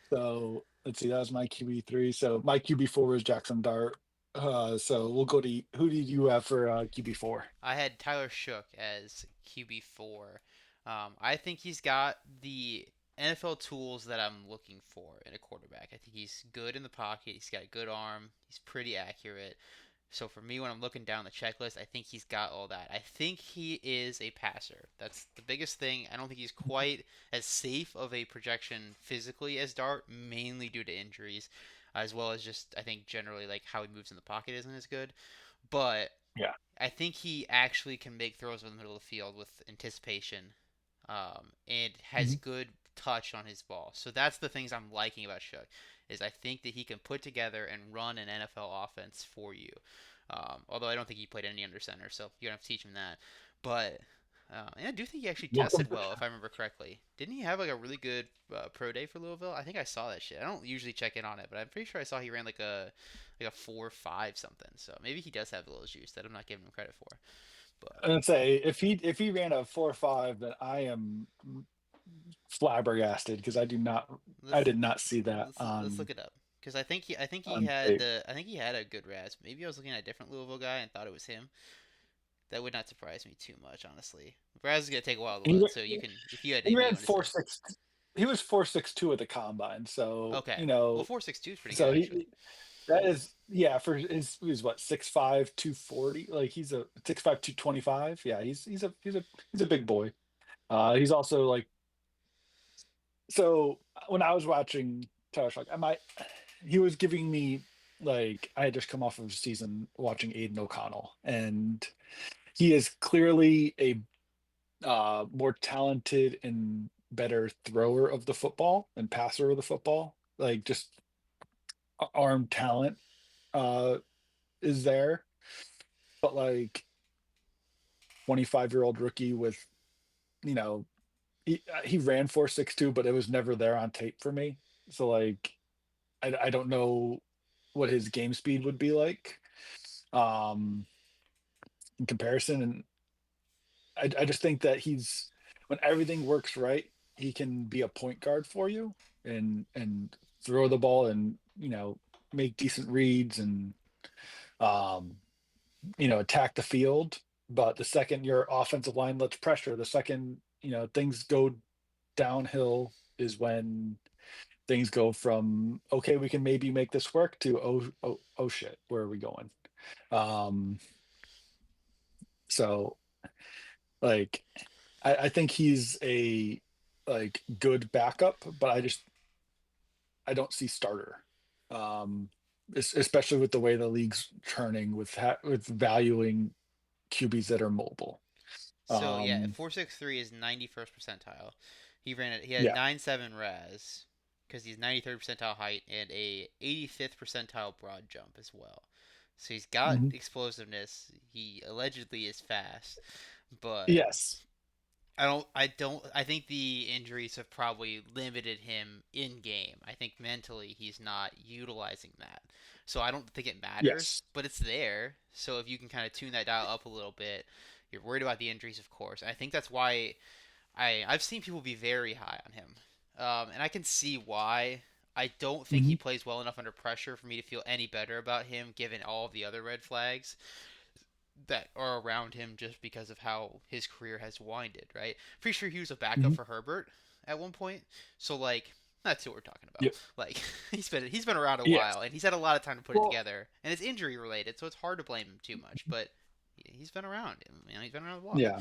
Speaker 2: so let's see, that was my QB3. So my QB4 is Jackson Dart. So we'll go to, who did you have for QB4?
Speaker 1: I had Tyler Shook as QB4. I think he's got the NFL tools that I'm looking for in a quarterback. I think he's good in the pocket. He's got a good arm. He's pretty accurate. So for me, when I'm looking down the checklist, I think he's got all that. I think he is a passer. That's the biggest thing. I don't think he's quite as safe of a projection physically as Dart, mainly due to injuries, as well as just I think generally like how he moves in the pocket isn't as good. But
Speaker 2: Yeah.
Speaker 1: I think he actually can make throws in the middle of the field with anticipation, and has
Speaker 2: Mhm.
Speaker 1: good touch on his ball. So that's the things I'm liking about Shook, is I think that he can put together and run an NFL offense for you. Although I don't think he played any under center, so you're gonna have to teach him that. But and I do think he actually
Speaker 2: Welcome.
Speaker 1: tested well, if I remember correctly. Didn't he have like a really good pro day for Louisville? I think I saw that shit. I don't usually check in on it, but I'm pretty sure I saw he ran like a 4.5 something. So maybe he does have a little juice that I'm not giving him credit for. But
Speaker 2: I'd say if he ran a 4.5, then I am flabbergasted because I
Speaker 1: let's
Speaker 2: did not see that
Speaker 1: let's look it up because
Speaker 2: on tape.
Speaker 1: I think he had a good RAS. Maybe I was looking at a different Louisville guy and thought it was him. That would not surprise me too much, honestly. RAS is gonna take a while to
Speaker 2: He,
Speaker 1: load,
Speaker 2: ra-
Speaker 1: so you can if you had
Speaker 2: he
Speaker 1: anything you
Speaker 2: ran
Speaker 1: want to
Speaker 2: four
Speaker 1: say.
Speaker 2: six. He was 4.62 at the combine, so
Speaker 1: Okay, well 4.62 is pretty good
Speaker 2: so
Speaker 1: actually.
Speaker 2: that is yeah for his he was what 6'5", 240. Like he's a 6'5", 225. Yeah, he's a big boy. He's also like so when I was watching Tyler Shock, he was giving me like I had just come off of a season watching Aiden O'Connell, and he is clearly a more talented and better thrower of the football and passer of the football. Like just arm talent uh, is there, but like 25-year-old rookie with you know he ran 4.62, but it was never there on tape for me. So like I don't know what his game speed would be like um, in comparison. And I just think that he's when everything works right, he can be a point guard for you and throw the ball and make decent reads and um, attack the field. But the second your offensive line lets pressure, the second things go downhill is when things go from okay, we can maybe make this work to oh shit, where are we going? Um, so like I think he's a like good backup, but I don't see starter. Um, Especially with the way the league's turning with valuing QBs that are mobile.
Speaker 1: So yeah,
Speaker 2: Um,
Speaker 1: 4.63 is 91st percentile. He ran it. He had
Speaker 2: yeah.
Speaker 1: 9.7 RAS because he's 93rd percentile height and a 85th percentile broad jump as well. So he's got
Speaker 2: Mhm.
Speaker 1: explosiveness. He allegedly is fast, but
Speaker 2: Yes.
Speaker 1: I think the injuries have probably limited him in game. I think mentally he's not utilizing that. So I don't think it matters,
Speaker 2: Yes.
Speaker 1: but it's there. So if you can kind of tune that dial up a little bit, you're worried about the injuries, of course. I think that's why I've seen people be very high on him. And I can see why. I don't think he
Speaker 2: Mhm.
Speaker 1: plays well enough under pressure for me to feel any better about him given all of the other red flags that are around him just because of how his career has winded, right? Pretty sure he was a backup
Speaker 2: Mhm.
Speaker 1: for Herbert at one point. So like that's what we're talking about.
Speaker 2: Yeah.
Speaker 1: Like he's been around a
Speaker 2: Yes.
Speaker 1: while and he's had a lot of time to put it
Speaker 2: Well,
Speaker 1: together and it's injury related, so it's hard to blame him too much, but he's been around. He's been around the block.
Speaker 2: yeah.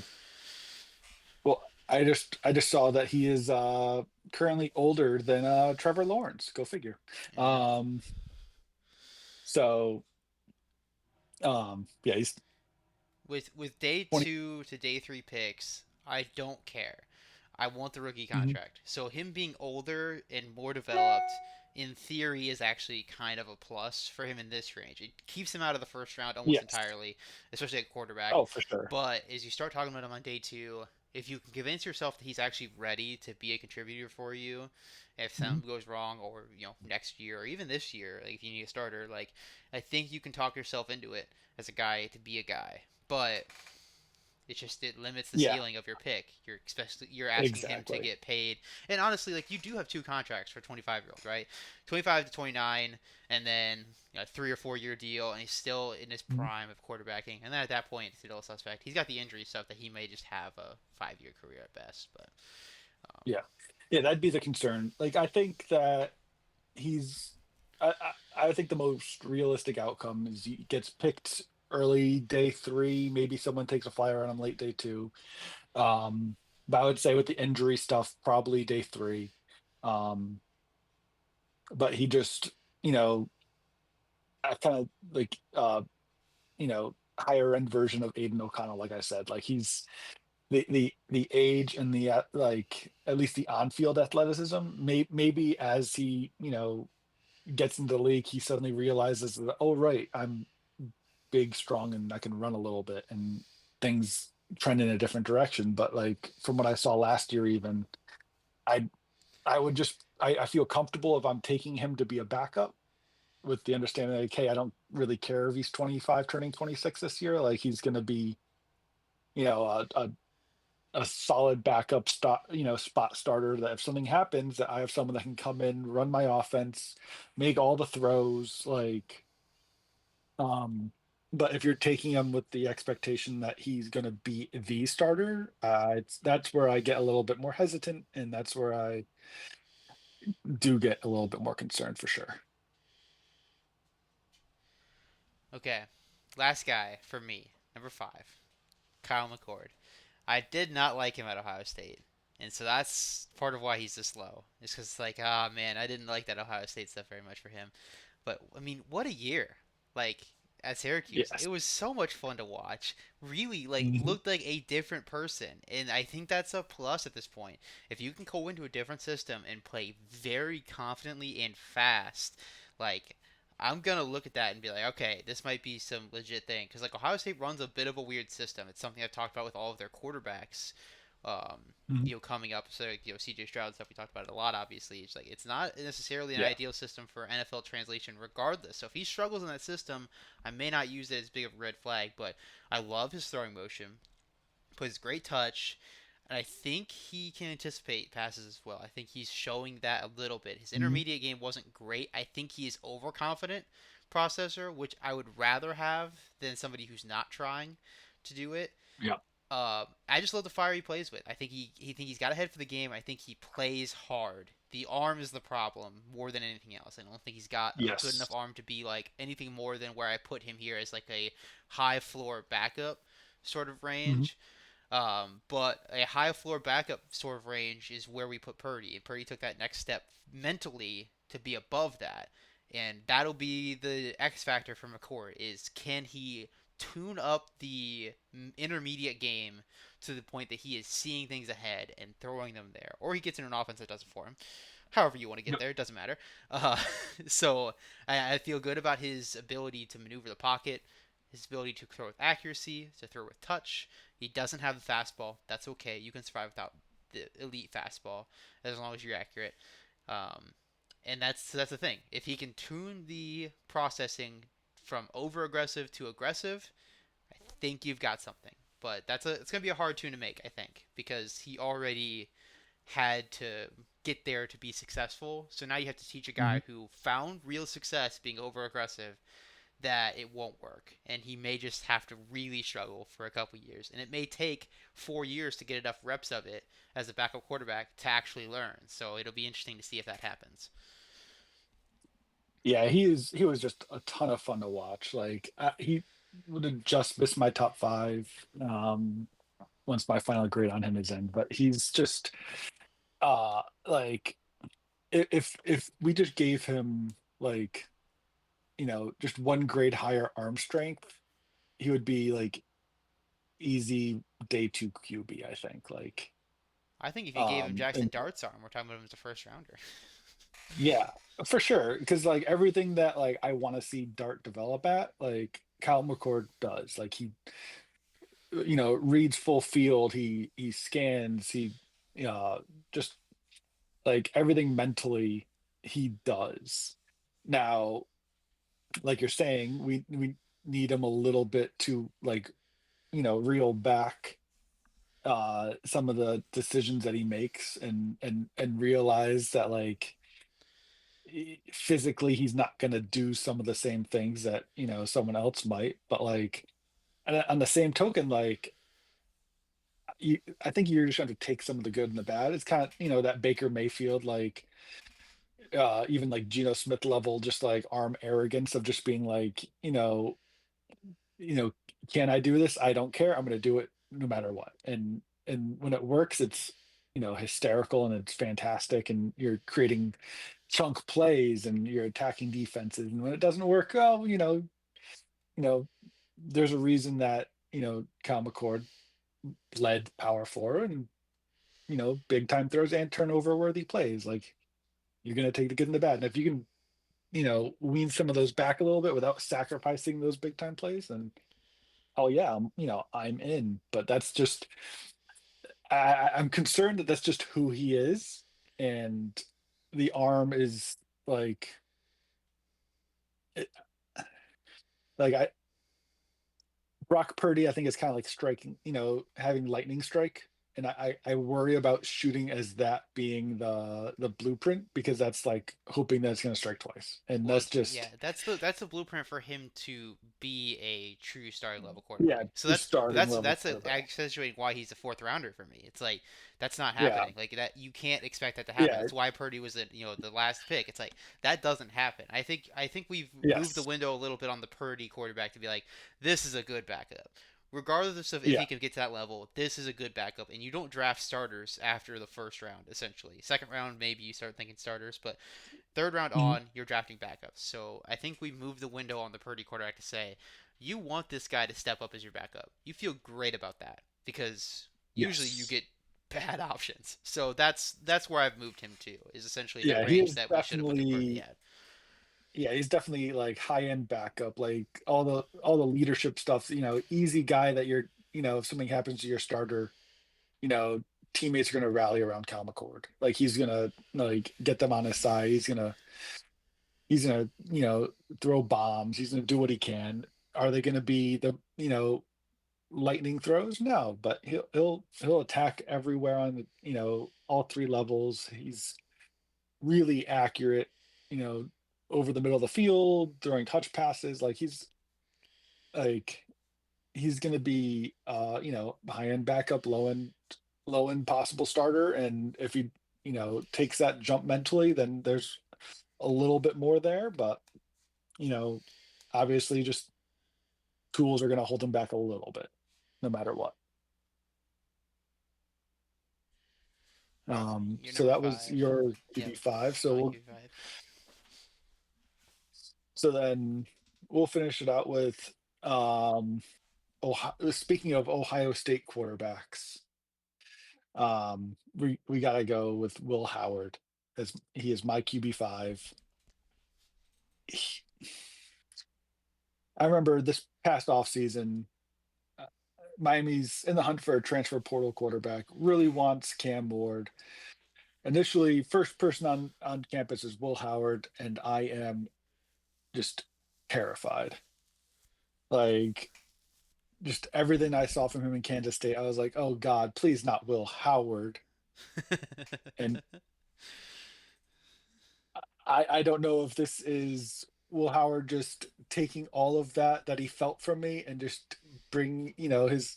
Speaker 2: Well, I just saw that he is currently older than Trevor Lawrence. Go figure.
Speaker 1: Yeah.
Speaker 2: Um, so yeah, he's
Speaker 1: With day
Speaker 2: 20.
Speaker 1: 2 to day 3 picks, I don't care. I want the rookie
Speaker 2: Mhm.
Speaker 1: contract. So him being older and more developed, in theory, is actually kind of a plus for him in this range. It keeps him out of the first round almost
Speaker 2: Yes.
Speaker 1: entirely, especially at quarterback.
Speaker 2: Oh, for sure.
Speaker 1: But as you start talking about him on day 2, if you can convince yourself that he's actually ready to be a contributor for you, if
Speaker 2: Mhm.
Speaker 1: something goes wrong, or next year, or even this year, like if you need a starter, like I think you can talk yourself into it as a guy to be a guy. But it limits the
Speaker 2: Yeah,
Speaker 1: ceiling of your pick. You're asking him to
Speaker 2: exactly.
Speaker 1: get paid. And honestly, like you do have two contracts for 25-year-olds, right? 25 to 29, and then a 3 or 4 year deal, and he's still in his
Speaker 2: Mhm.
Speaker 1: prime of quarterbacking. And then at that point, it's still a suspect. He's got the injury stuff that he may just have a 5 year career at best. But
Speaker 2: Yeah, yeah, that'd be the concern. Like, I think that he's. I think the most realistic outcome is he gets picked early day three. Maybe someone takes a flyer on him late day two. Um, but I would say with the injury stuff, probably day three. Um, but he just, you know, I kind of like, higher end version of Aiden O'Connell. Like I said, like the age and the like at least the on-field athleticism. Maybe as he gets into the league, he suddenly realizes that, oh right, I'm big, strong, and I can run a little bit, and things trend in a different direction. But like from what I saw last year, even I I would just I feel comfortable if I'm taking him to be a backup with the understanding that, okay, I don't really care if he's 25 turning 26 this year. Like he's going to be a solid backup spot starter, that if something happens, that I have someone that can come in, run my offense, make all the throws, like um but if you're taking him with the expectation that he's going to be the starter, that's where I get a little bit more hesitant, and that's where I do get a little bit more concerned for sure.
Speaker 1: Okay, last guy for me, number 5, Kyle McCord. I did not like him at Ohio State. And so that's part of why he's this low. It's because it's like, ah, man, I didn't like that Ohio State stuff very much for him. But I mean, what a year! Like at Syracuse, it
Speaker 2: Yes.
Speaker 1: was so much fun to watch. Really, like
Speaker 2: Mhm.
Speaker 1: looked like a different person, and I think that's a plus at this point. If you can go into a different system and play very confidently and fast, like I'm gonna look at that and be like, okay, this might be some legit thing. Because like Ohio State runs a bit of a weird system. It's something I've talked about with all of their quarterbacks.
Speaker 2: Mhm.
Speaker 1: Coming up, so CJ Stroud stuff, we talked about it a lot. Obviously, it's like it's not necessarily an
Speaker 2: Yeah.
Speaker 1: ideal system for NFL translation, regardless. So if he struggles in that system, I may not use it as big of a red flag. But I love his throwing motion, plays great touch, and I think he can anticipate passes as well. I think he's showing that a little bit. His
Speaker 2: Mhm.
Speaker 1: intermediate game wasn't great. I think he is overconfident processor, which I would rather have than somebody who's not trying to do it.
Speaker 2: Yeah.
Speaker 1: I just love the fire he plays with. I think he's got a head for the game. I think he plays hard. The arm is the problem more than anything else. I don't think he's got a good enough
Speaker 2: Yes.
Speaker 1: arm to be like anything more than where I put him here as like a high floor backup sort of
Speaker 2: Mhm.
Speaker 1: range. But a high floor backup sort of range is where we put Purdy, and Purdy took that next step mentally to be above that, and that'll be the X factor for McCourt is can he tune up the intermediate game to the point that he is seeing things ahead and throwing them there, or he gets in an offense that does it for him. However you want to get
Speaker 2: Yep.
Speaker 1: there, it doesn't matter. Uh, so I feel good about his ability to maneuver the pocket, his ability to throw with accuracy, to throw with touch. He doesn't have the fastball. That's okay. You can survive without the elite fastball as long as you're accurate. Um, and that's the thing. If he can tune the processing from over aggressive to aggressive, I think you've got something. But it's gonna be a hard tune to make, I think, because he already had to get there to be successful. So now you have to teach a
Speaker 2: Mhm.
Speaker 1: guy who found real success being over aggressive that it won't work, and he may just have to really struggle for a couple years, and it may take 4 years to get enough reps of it as a backup quarterback to actually learn. So it'll be interesting to see if that happens.
Speaker 2: Yeah, he was just a ton of fun to watch. Like he would have just missed my top five once my final grade on him is in. But he's just like if we just gave him like just one grade higher arm strength, he would be like easy day two QB, I think. Like
Speaker 1: I think if you gave him Jackson
Speaker 2: and
Speaker 1: Dart's arm, we're talking about him as a first rounder.
Speaker 2: yeah, for sure. Because like everything that like I want to see Dart develop at, like Kyle McCord does. Like he reads full field, he scans, he uh just like everything mentally he does. Now, like you're saying, we need him a little bit to like reel back some of the decisions that he makes, and realize that like physically he's not going to do some of the same things that someone else might. But like, and on the same token, like I think you're just going to take some of the good and the bad. It's kind of that Baker Mayfield, like even like Geno Smith level, just like arm arrogance of just being like, you know can I do this? I don't care, I'm going to do it no matter what. And when it works, it's hysterical and it's fantastic, and you're creating chunk plays and you're attacking defenses. And when it doesn't work, oh, you know there's a reason that Kyle McCord led power forward and, big time throws and turnover worthy plays. Like you're going to take the good and the bad. And if you can, wean some of those back a little bit without sacrificing those big time plays, then oh yeah, I'm in. But that's just, I'm concerned that that's just who he is. And the arm is like, it, like Brock Purdy, I think is kind of like striking, having lightning strike. And I worry about shooting as that being the blueprint because that's like hoping that it's going to strike twice. And
Speaker 1: Well,
Speaker 2: that's just,
Speaker 1: yeah, that's the blueprint for him to be a true starting level
Speaker 2: yeah,
Speaker 1: quarterback. So
Speaker 2: true
Speaker 1: that's
Speaker 2: starting
Speaker 1: that's
Speaker 2: level
Speaker 1: that's
Speaker 2: quarterback.
Speaker 1: accentuating why he's a fourth rounder for me. It's like that's not
Speaker 2: Yeah.
Speaker 1: happening. Like that, you can't expect that to happen.
Speaker 2: Yeah.
Speaker 1: That's why Purdy was the last pick. It's like that doesn't happen. I think we've moved the
Speaker 2: Yes.
Speaker 1: window a little bit on the Purdy quarterback to be like this is a good backup. Regardless of if
Speaker 2: Yeah.
Speaker 1: he can get to that level, this is a good backup, and you don't draft starters after the first round. Essentially, second round maybe you start thinking starters, but third round
Speaker 2: Mhm.
Speaker 1: on, you're drafting backups. So I think we've moved the window on the Purdy quarterback to say, you want this guy to step up as your backup. You feel great about that because usually you
Speaker 2: Yes.
Speaker 1: get bad options. So that's where I've moved him to, is essentially the
Speaker 2: Yeah. He
Speaker 1: range
Speaker 2: is
Speaker 1: that we should have put Purdy
Speaker 2: definitely,
Speaker 1: at.
Speaker 2: yeah, he's definitely like high end backup, like all the leadership stuff, easy guy that you're, if something happens to your starter, you know, teammates are going to rally around Cal McCord. Like he's going to like get them on his side. He's going to, throw bombs. He's going to do what he can. Are they going to be the, lightning throws? No, but he'll attack everywhere on the, all three levels. He's really accurate, you know, over the middle of the field, throwing touch passes. Like he's gonna be high end backup, low end possible starter. And if he, takes that jump mentally, then there's a little bit more there. But, you know, obviously just tools are gonna hold him back a little bit, no matter what.
Speaker 1: All right, you're
Speaker 2: So
Speaker 1: number
Speaker 2: that was
Speaker 1: five.
Speaker 2: your
Speaker 1: Yep,
Speaker 2: QB5.
Speaker 1: my QB5.
Speaker 2: So then we'll finish it out with speaking of Ohio State quarterbacks, we gotta go with Will Howard as he is my QB5. I remember this past off season, uh, Miami's in the hunt for a transfer portal quarterback, really wants Cam Ward. Initially, first person on campus is Will Howard, and I am just terrified. Like just everything I saw from him in Kansas State, I was like, oh God, please not Will Howard. And I don't know if this is Will Howard just taking all of that he felt from me and just bring, his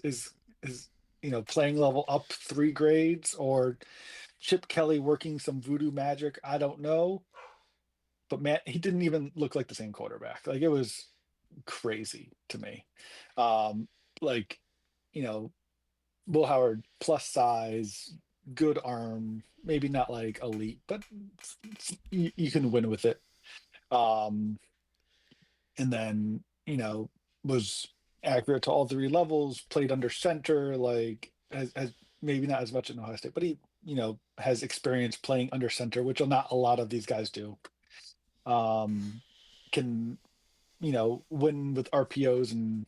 Speaker 2: playing level up 3 grades, or Chip Kelly working some voodoo magic. I don't know. But man, he didn't even look like the same quarterback. Like it was crazy to me. Um, like, you know, Will Howard plus size, good arm, maybe not like elite, but you can win with it. Um, and then, was accurate to all 3 levels, played under center, like has maybe not as much in Ohio State, but he, has experience playing under center, which not a lot of these guys do. Um, can, win with RPOs and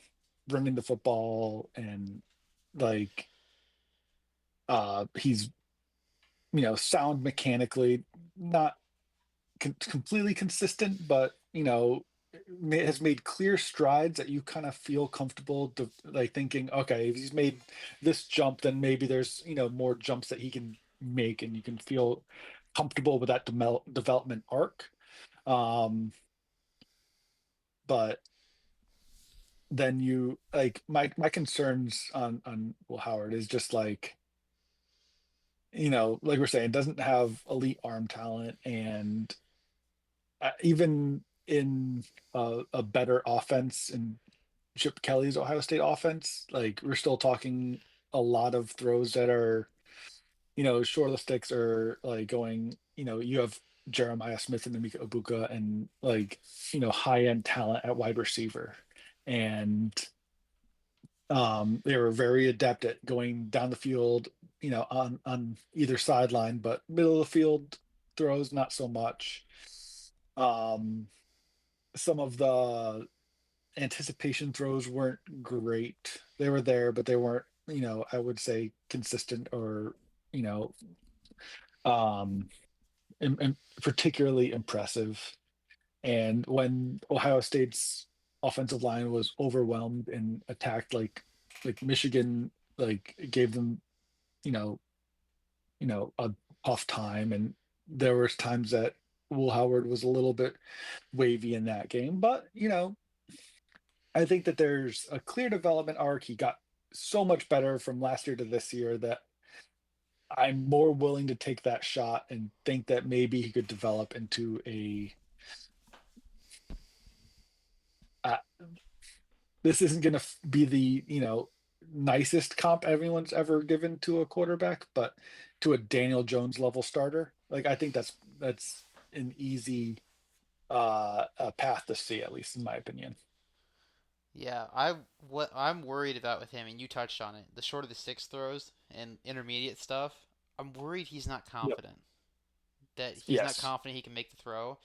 Speaker 2: running the football, and like he's, sound mechanically, not completely consistent, but has made clear strides that you kind of feel comfortable like thinking, okay, if he's made this jump, then maybe there's more jumps that he can make, and you can feel comfortable with that development arc. Um but then you like my concerns on Will Howard is just like, like we're saying, doesn't have elite arm talent. And even in a better offense in Chip Kelly's Ohio State offense, like we're still talking a lot of throws that are, short of the sticks, or like going, you have Jeremiah Smith and Namika Ibuka, and like, high end talent at wide receiver. And They were very adept at going down the field, on either sideline, but middle of the field throws not so much. Um, some of the anticipation throws weren't great. They were there, but they weren't, I would say consistent or, you know, um, particularly impressive. And when Ohio State's offensive line was overwhelmed and attacked, like Michigan, like gave them, you know, a tough time, and there was times that Will Howard was a little bit wavy in that game, but I think that there's a clear development arc. He got so much better from last year to this year that I'm more willing to take that shot and think that maybe he could develop into uh, this isn't going to be the, nicest comp everyone's ever given to a quarterback, but to a Daniel Jones level starter, like I think that's an easy path to see, at least in my opinion.
Speaker 1: Yeah, what I'm worried about with him, and you touched on it, the short of the six throws and intermediate stuff. I'm worried he's not
Speaker 2: Yep.
Speaker 1: confident. That he's not
Speaker 2: Yes.
Speaker 1: confident he can make the throw,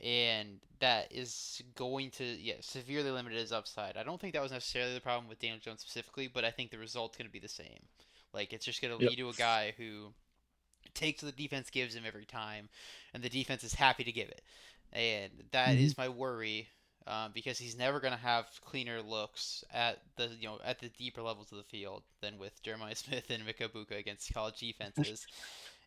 Speaker 1: and that is going to, yeah, severely limit his upside. I don't think that was necessarily the problem with Daniel Jones specifically, but I think the result's going to be the same. Like it's just going to
Speaker 2: Yep.
Speaker 1: lead to a guy who takes what the defense gives him every time, and the defense is happy to give it. And that
Speaker 2: Hmm.
Speaker 1: is my worry, because he's never going to have cleaner looks at the at the deeper levels of the field than with Jeremiah Smith and Mika Buka against college defenses.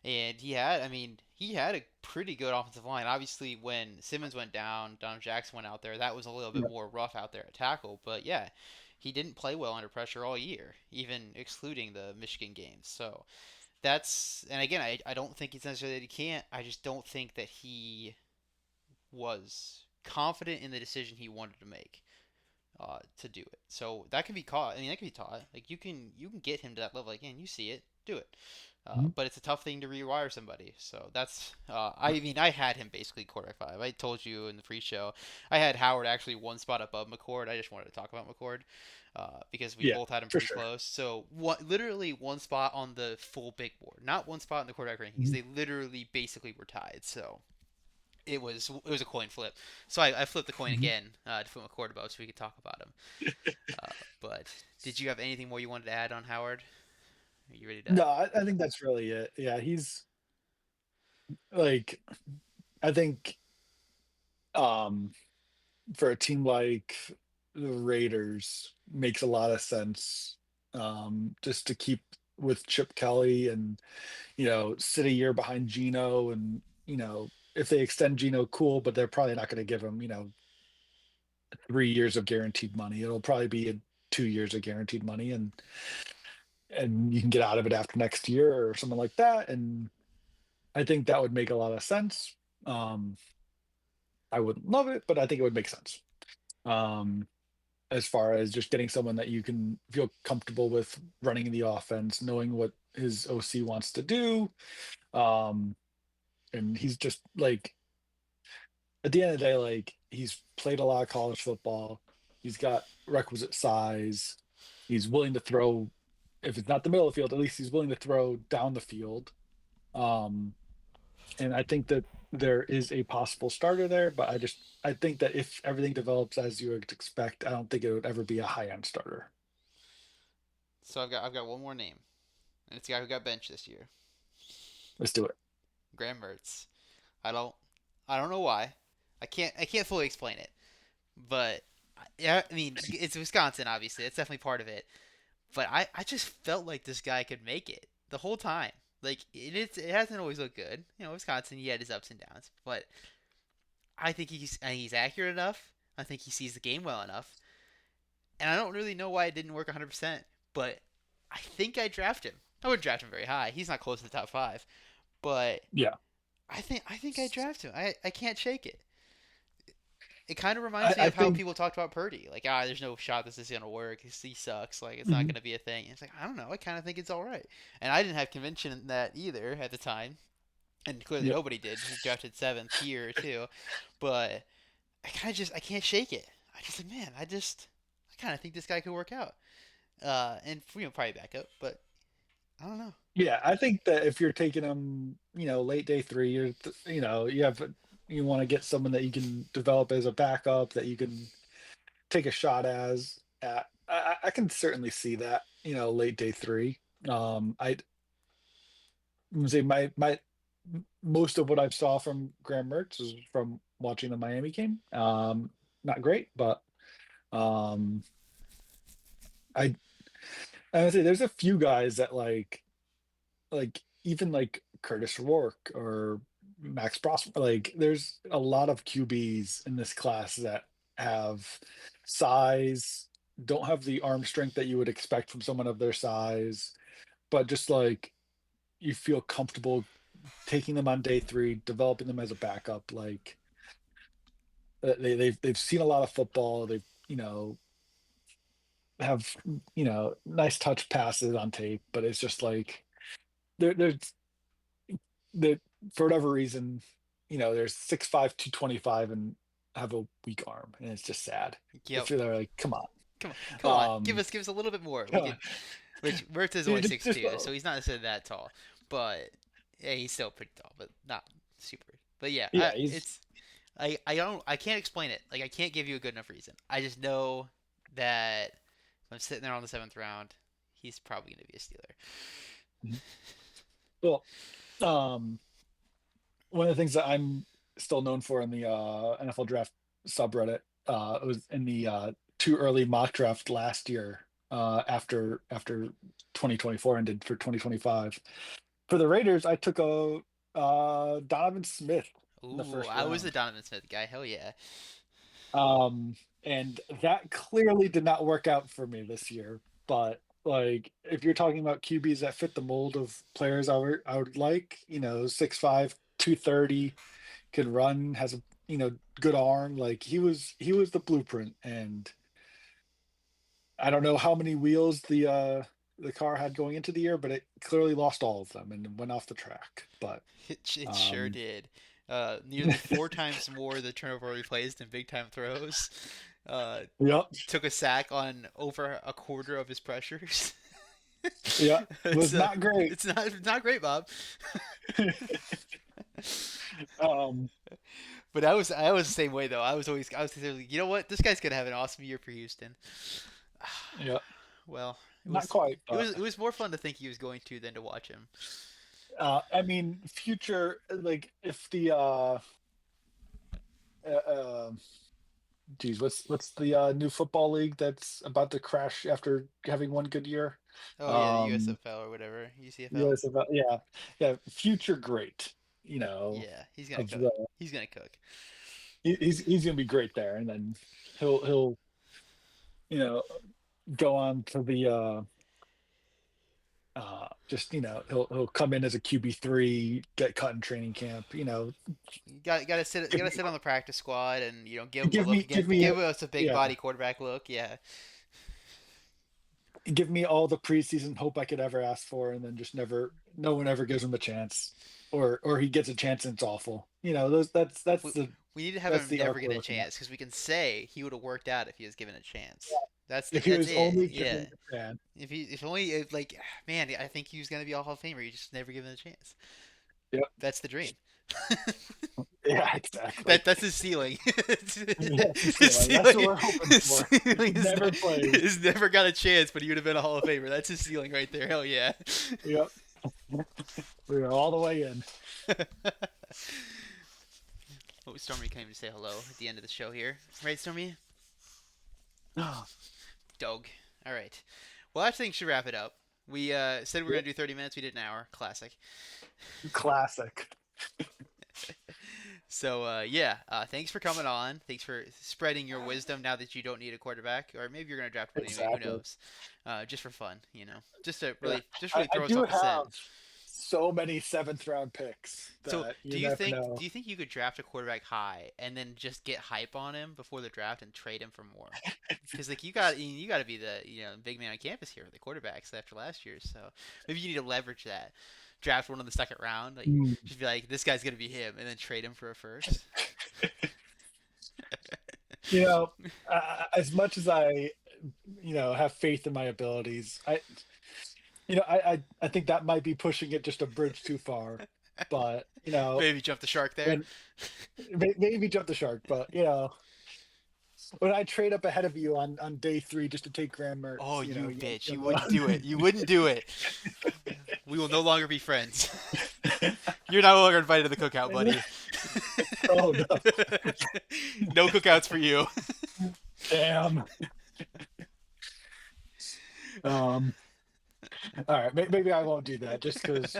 Speaker 1: And I mean, he had a pretty good offensive line. Obviously, when Simmons went down, Donald Jackson went out there. That was a little bit
Speaker 2: Yep.
Speaker 1: more rough out there at tackle. But yeah, he didn't play well under pressure all year, even excluding the Michigan games. So and again, I don't think it's necessarily that he can't. I just don't think that he was confident in the decision he wanted to make, to do it. So that can be caught. I mean, that can be taught. Like you can get him to that level again. You see it, do it.
Speaker 2: Mhm.
Speaker 1: But it's a tough thing to rewire somebody. So that's. I mean, I had him basically quarterback five. I told you in the pre-show, I had Howard actually one spot above McCord. I just wanted to talk about McCord. Because we
Speaker 2: Yeah,
Speaker 1: both had him
Speaker 2: for
Speaker 1: pretty
Speaker 2: sure.
Speaker 1: close. So literally one spot on the full big board, not one spot in the quarterback rankings.
Speaker 2: Mhm.
Speaker 1: They literally basically were tied. So it was a coin flip. So I flipped the coin
Speaker 2: Mhm.
Speaker 1: again, to put McCord above so we could talk about him. But did you have anything more you wanted to add on Howard? Are you ready to?
Speaker 2: No, I think that's really it. Yeah, he's like, I think, um for a team like the Raiders makes a lot of sense, just to keep with Chip Kelly and, sit a year behind Geno, and, if they extend Geno, cool, but they're probably not going to give him, 3 years of guaranteed money. It'll probably be 2 years of guaranteed money, and you can get out of it after next year or something like that. And I think that would make a lot of sense. Um, I wouldn't love it, but I think it would make sense. Um, as far as just getting someone that you can feel comfortable with running the offense, knowing what his OC wants to do. Um, and he's just like, at the end of the day, like, he's played a lot of college football. He's got requisite size. He's willing to throw, if it's not the middle of the field, at least he's willing to throw down the field. Um, and I think that there is a possible starter there, but I think that if everything develops as you would expect, I don't think it would ever be a high end starter.
Speaker 1: So I've got one more name, and it's a guy who got benched this year,
Speaker 2: Let's do it.
Speaker 1: Graham Mertz. I don't I don't know why. I can't fully explain it, but yeah, I mean it's Wisconsin, obviously. That's definitely part of it. But I just felt like this guy could make it the whole time. Like it hasn't always looked good. Wisconsin, he had his ups and downs, but I think he's accurate enough. I think he sees the game well enough, and I don't really know why it didn't work 100%. But I think I draft him. I wouldn't draft him very high. He's not close to the top five, but
Speaker 2: Yeah.
Speaker 1: I think I draft him. I can't shake it. It kind of
Speaker 2: I,
Speaker 1: reminds me
Speaker 2: I
Speaker 1: of how
Speaker 2: think.
Speaker 1: people talked about Purdy. Like, there's no shot this is gonna work. He sucks. Like, it's not
Speaker 2: Mhm.
Speaker 1: gonna be a thing. And it's like I don't know. I kind of think it's all right. And I didn't have conviction in that either at the time, and clearly
Speaker 2: Yep.
Speaker 1: nobody did. He drafted seventh here too, but I kind of just I can't shake it. I just like man. I kind of think this guy could work out. and probably backup, but I don't know.
Speaker 2: Yeah, I think that if you're taking them, late day three, you want to get someone that you can develop as a backup that you can take a shot as at. I can certainly see that, late day three. I would say my most of what I saw from Graham Mertz is from watching the Miami game. Not great, but um, I I would say there's a few guys that like even like Curtis Rourke or Max Prosper. Like there's a lot of QBs in this class that have size, don't have the arm strength that you would expect from someone of their size, but just like you feel comfortable taking them on day three, developing them as a backup. Like they've seen a lot of football. They've have nice touch passes on tape, but it's just like there's that for whatever reason, there's 6'5", 225 and have a weak arm, and it's just sad.
Speaker 1: Yep.
Speaker 2: If you're like, come on,
Speaker 1: Come on. Give
Speaker 2: um,
Speaker 1: us a little bit more. We
Speaker 2: come on.
Speaker 1: could. Which Wirtz is only
Speaker 2: Dude,
Speaker 1: six
Speaker 2: just
Speaker 1: two, so he's not necessarily that tall. But yeah, he's still pretty tall, but not super. But yeah,
Speaker 2: yeah, he's
Speaker 1: it's I can't explain it. Like I can't give you a good enough reason. I just know that if I'm sitting there on the seventh round, he's probably going to be a Steeler.
Speaker 2: well. Um, One of the things that I'm still known for in the NFL draft subreddit was in the too early mock draft last year after 2024 ended for 2025. For the Raiders, I took a Donovan Smith in the
Speaker 1: Ooh,
Speaker 2: first
Speaker 1: I was the
Speaker 2: round.
Speaker 1: Donovan Smith guy. Hell yeah.
Speaker 2: And that clearly did not work out for me this year. But like, if you're talking about QBs that fit the mold of players I would like, 6'5", 230, can run, has a good arm. Like he was the blueprint. And I don't know how many wheels the car had going into the year, but it clearly lost all of them and went off the track. But
Speaker 1: It sure
Speaker 2: um,
Speaker 1: did. Nearly four times more the turnover replays than big time throws. Uh,
Speaker 2: yep,
Speaker 1: took a sack on over a quarter of his pressures.
Speaker 2: yeah,
Speaker 1: it's
Speaker 2: was not great.
Speaker 1: it's not great, Bob.
Speaker 2: um,
Speaker 1: But I was the same way though. I was thinking, you know what, this guy's gonna have an awesome year for Houston.
Speaker 2: yeah,
Speaker 1: Well,
Speaker 2: not quite, but
Speaker 1: it was more fun to think he was going to than to watch him.
Speaker 2: I mean, future, like if the uh, uh geez, what's the new football league that's about to crash after having one good year?
Speaker 1: Oh yeah, the
Speaker 2: Um,
Speaker 1: USFL or whatever, UCFL.
Speaker 2: yes, about yeah, future great.
Speaker 1: Yeah, he's gonna
Speaker 2: Of
Speaker 1: cook.
Speaker 2: the
Speaker 1: He's gonna cook.
Speaker 2: he's gonna be great there, and then he'll you know go on to the just he'll come in as a QB3, get cut in training camp.
Speaker 1: Got
Speaker 2: Give
Speaker 1: to
Speaker 2: me
Speaker 1: sit on the practice squad and give him a
Speaker 2: give
Speaker 1: look
Speaker 2: me
Speaker 1: again.
Speaker 2: give me
Speaker 1: Give us a big
Speaker 2: yeah
Speaker 1: body quarterback look. Yeah,
Speaker 2: give me all the preseason hope I could ever ask for, and then just never, no one ever gives him a chance, or he gets a chance and it's awful. Those
Speaker 1: we, we need to have
Speaker 2: that's
Speaker 1: him
Speaker 2: the
Speaker 1: never
Speaker 2: arc
Speaker 1: get
Speaker 2: we're
Speaker 1: a
Speaker 2: looking at.
Speaker 1: chance because we can say he would have worked out if he was given a chance.
Speaker 2: If he
Speaker 1: That's
Speaker 2: was
Speaker 1: it.
Speaker 2: only
Speaker 1: Yeah.
Speaker 2: given a chance,
Speaker 1: If only if, like man, I think he was gonna be a Hall of Famer. You just never given a chance.
Speaker 2: yep,
Speaker 1: That's the dream.
Speaker 2: yeah, exactly.
Speaker 1: That's his ceiling.
Speaker 2: That's the
Speaker 1: his
Speaker 2: ceiling. That's what
Speaker 1: ceiling,
Speaker 2: we're hoping
Speaker 1: his
Speaker 2: for.
Speaker 1: ceiling is
Speaker 2: Never plays.
Speaker 1: he's never got a chance, but he would have been a Hall of Famer. That's his ceiling right there. Hell yeah.
Speaker 2: Yep, we're all the way in.
Speaker 1: Oh, Stormy came to say hello at the end of the show here. Right, Stormy? Dog. All right. Well, I think we should wrap it up. We said we were
Speaker 2: Yep.
Speaker 1: gonna do 30 minutes. We did an hour. Classic.
Speaker 2: Classic.
Speaker 1: So yeah, thanks for coming on. Thanks for spreading your wisdom now that you don't need a quarterback, or maybe you're gonna draft one anyway. Who
Speaker 2: Exactly.
Speaker 1: knows? Just for fun,
Speaker 2: Yeah.
Speaker 1: just
Speaker 2: I,
Speaker 1: really
Speaker 2: I
Speaker 1: throw us
Speaker 2: do
Speaker 1: off the scent.
Speaker 2: have so many seventh round picks
Speaker 1: So
Speaker 2: that you never know.
Speaker 1: do you think you could draft a quarterback high and then just get hype on him before the draft and trade him for more? Because like you got to be the big man on campus here for the quarterbacks after last year. So maybe you need to leverage that. Draft one in the second round, like
Speaker 2: Mm.
Speaker 1: just be like, this guy's gonna be him, and then trade him for a first.
Speaker 2: You know, as much as I have faith in my abilities. I think that might be pushing it just a bridge too far, but
Speaker 1: Maybe jump the shark there.
Speaker 2: when maybe jump the shark, but when I trade up ahead of you on day three just to take Grand
Speaker 1: Oh,
Speaker 2: Mertz,
Speaker 1: you
Speaker 2: you'll,
Speaker 1: bitch!
Speaker 2: you'll
Speaker 1: You
Speaker 2: know.
Speaker 1: wouldn't do it. You wouldn't do it. We will no longer be friends. You're no longer invited to the cookout, buddy.
Speaker 2: Oh no,
Speaker 1: No cookouts for you.
Speaker 2: damn. Um, all right, maybe I won't do that just because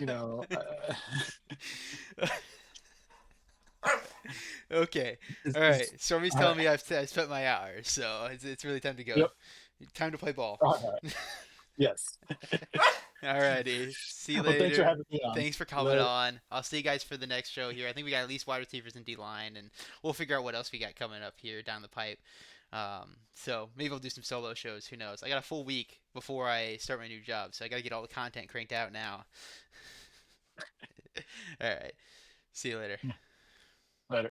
Speaker 1: Okay. All right.
Speaker 2: it's
Speaker 1: Stormy's
Speaker 2: all
Speaker 1: telling
Speaker 2: right.
Speaker 1: me I've spent my hours, so it's really time to go.
Speaker 2: Yep.
Speaker 1: Time to play ball.
Speaker 2: All right. Yes.
Speaker 1: Alrighty. See you
Speaker 2: Well, thanks for
Speaker 1: later.
Speaker 2: having me on.
Speaker 1: Thanks for coming
Speaker 2: Later.
Speaker 1: on. I'll see you guys for the next show here. I think we got at least wide receivers and D line, and we'll figure out what else we got coming up here down the pipe. So maybe I'll do some solo shows. Who knows? I got a full week before I start my new job, so I got to get all the content cranked out now. All right. See you later.
Speaker 2: Later.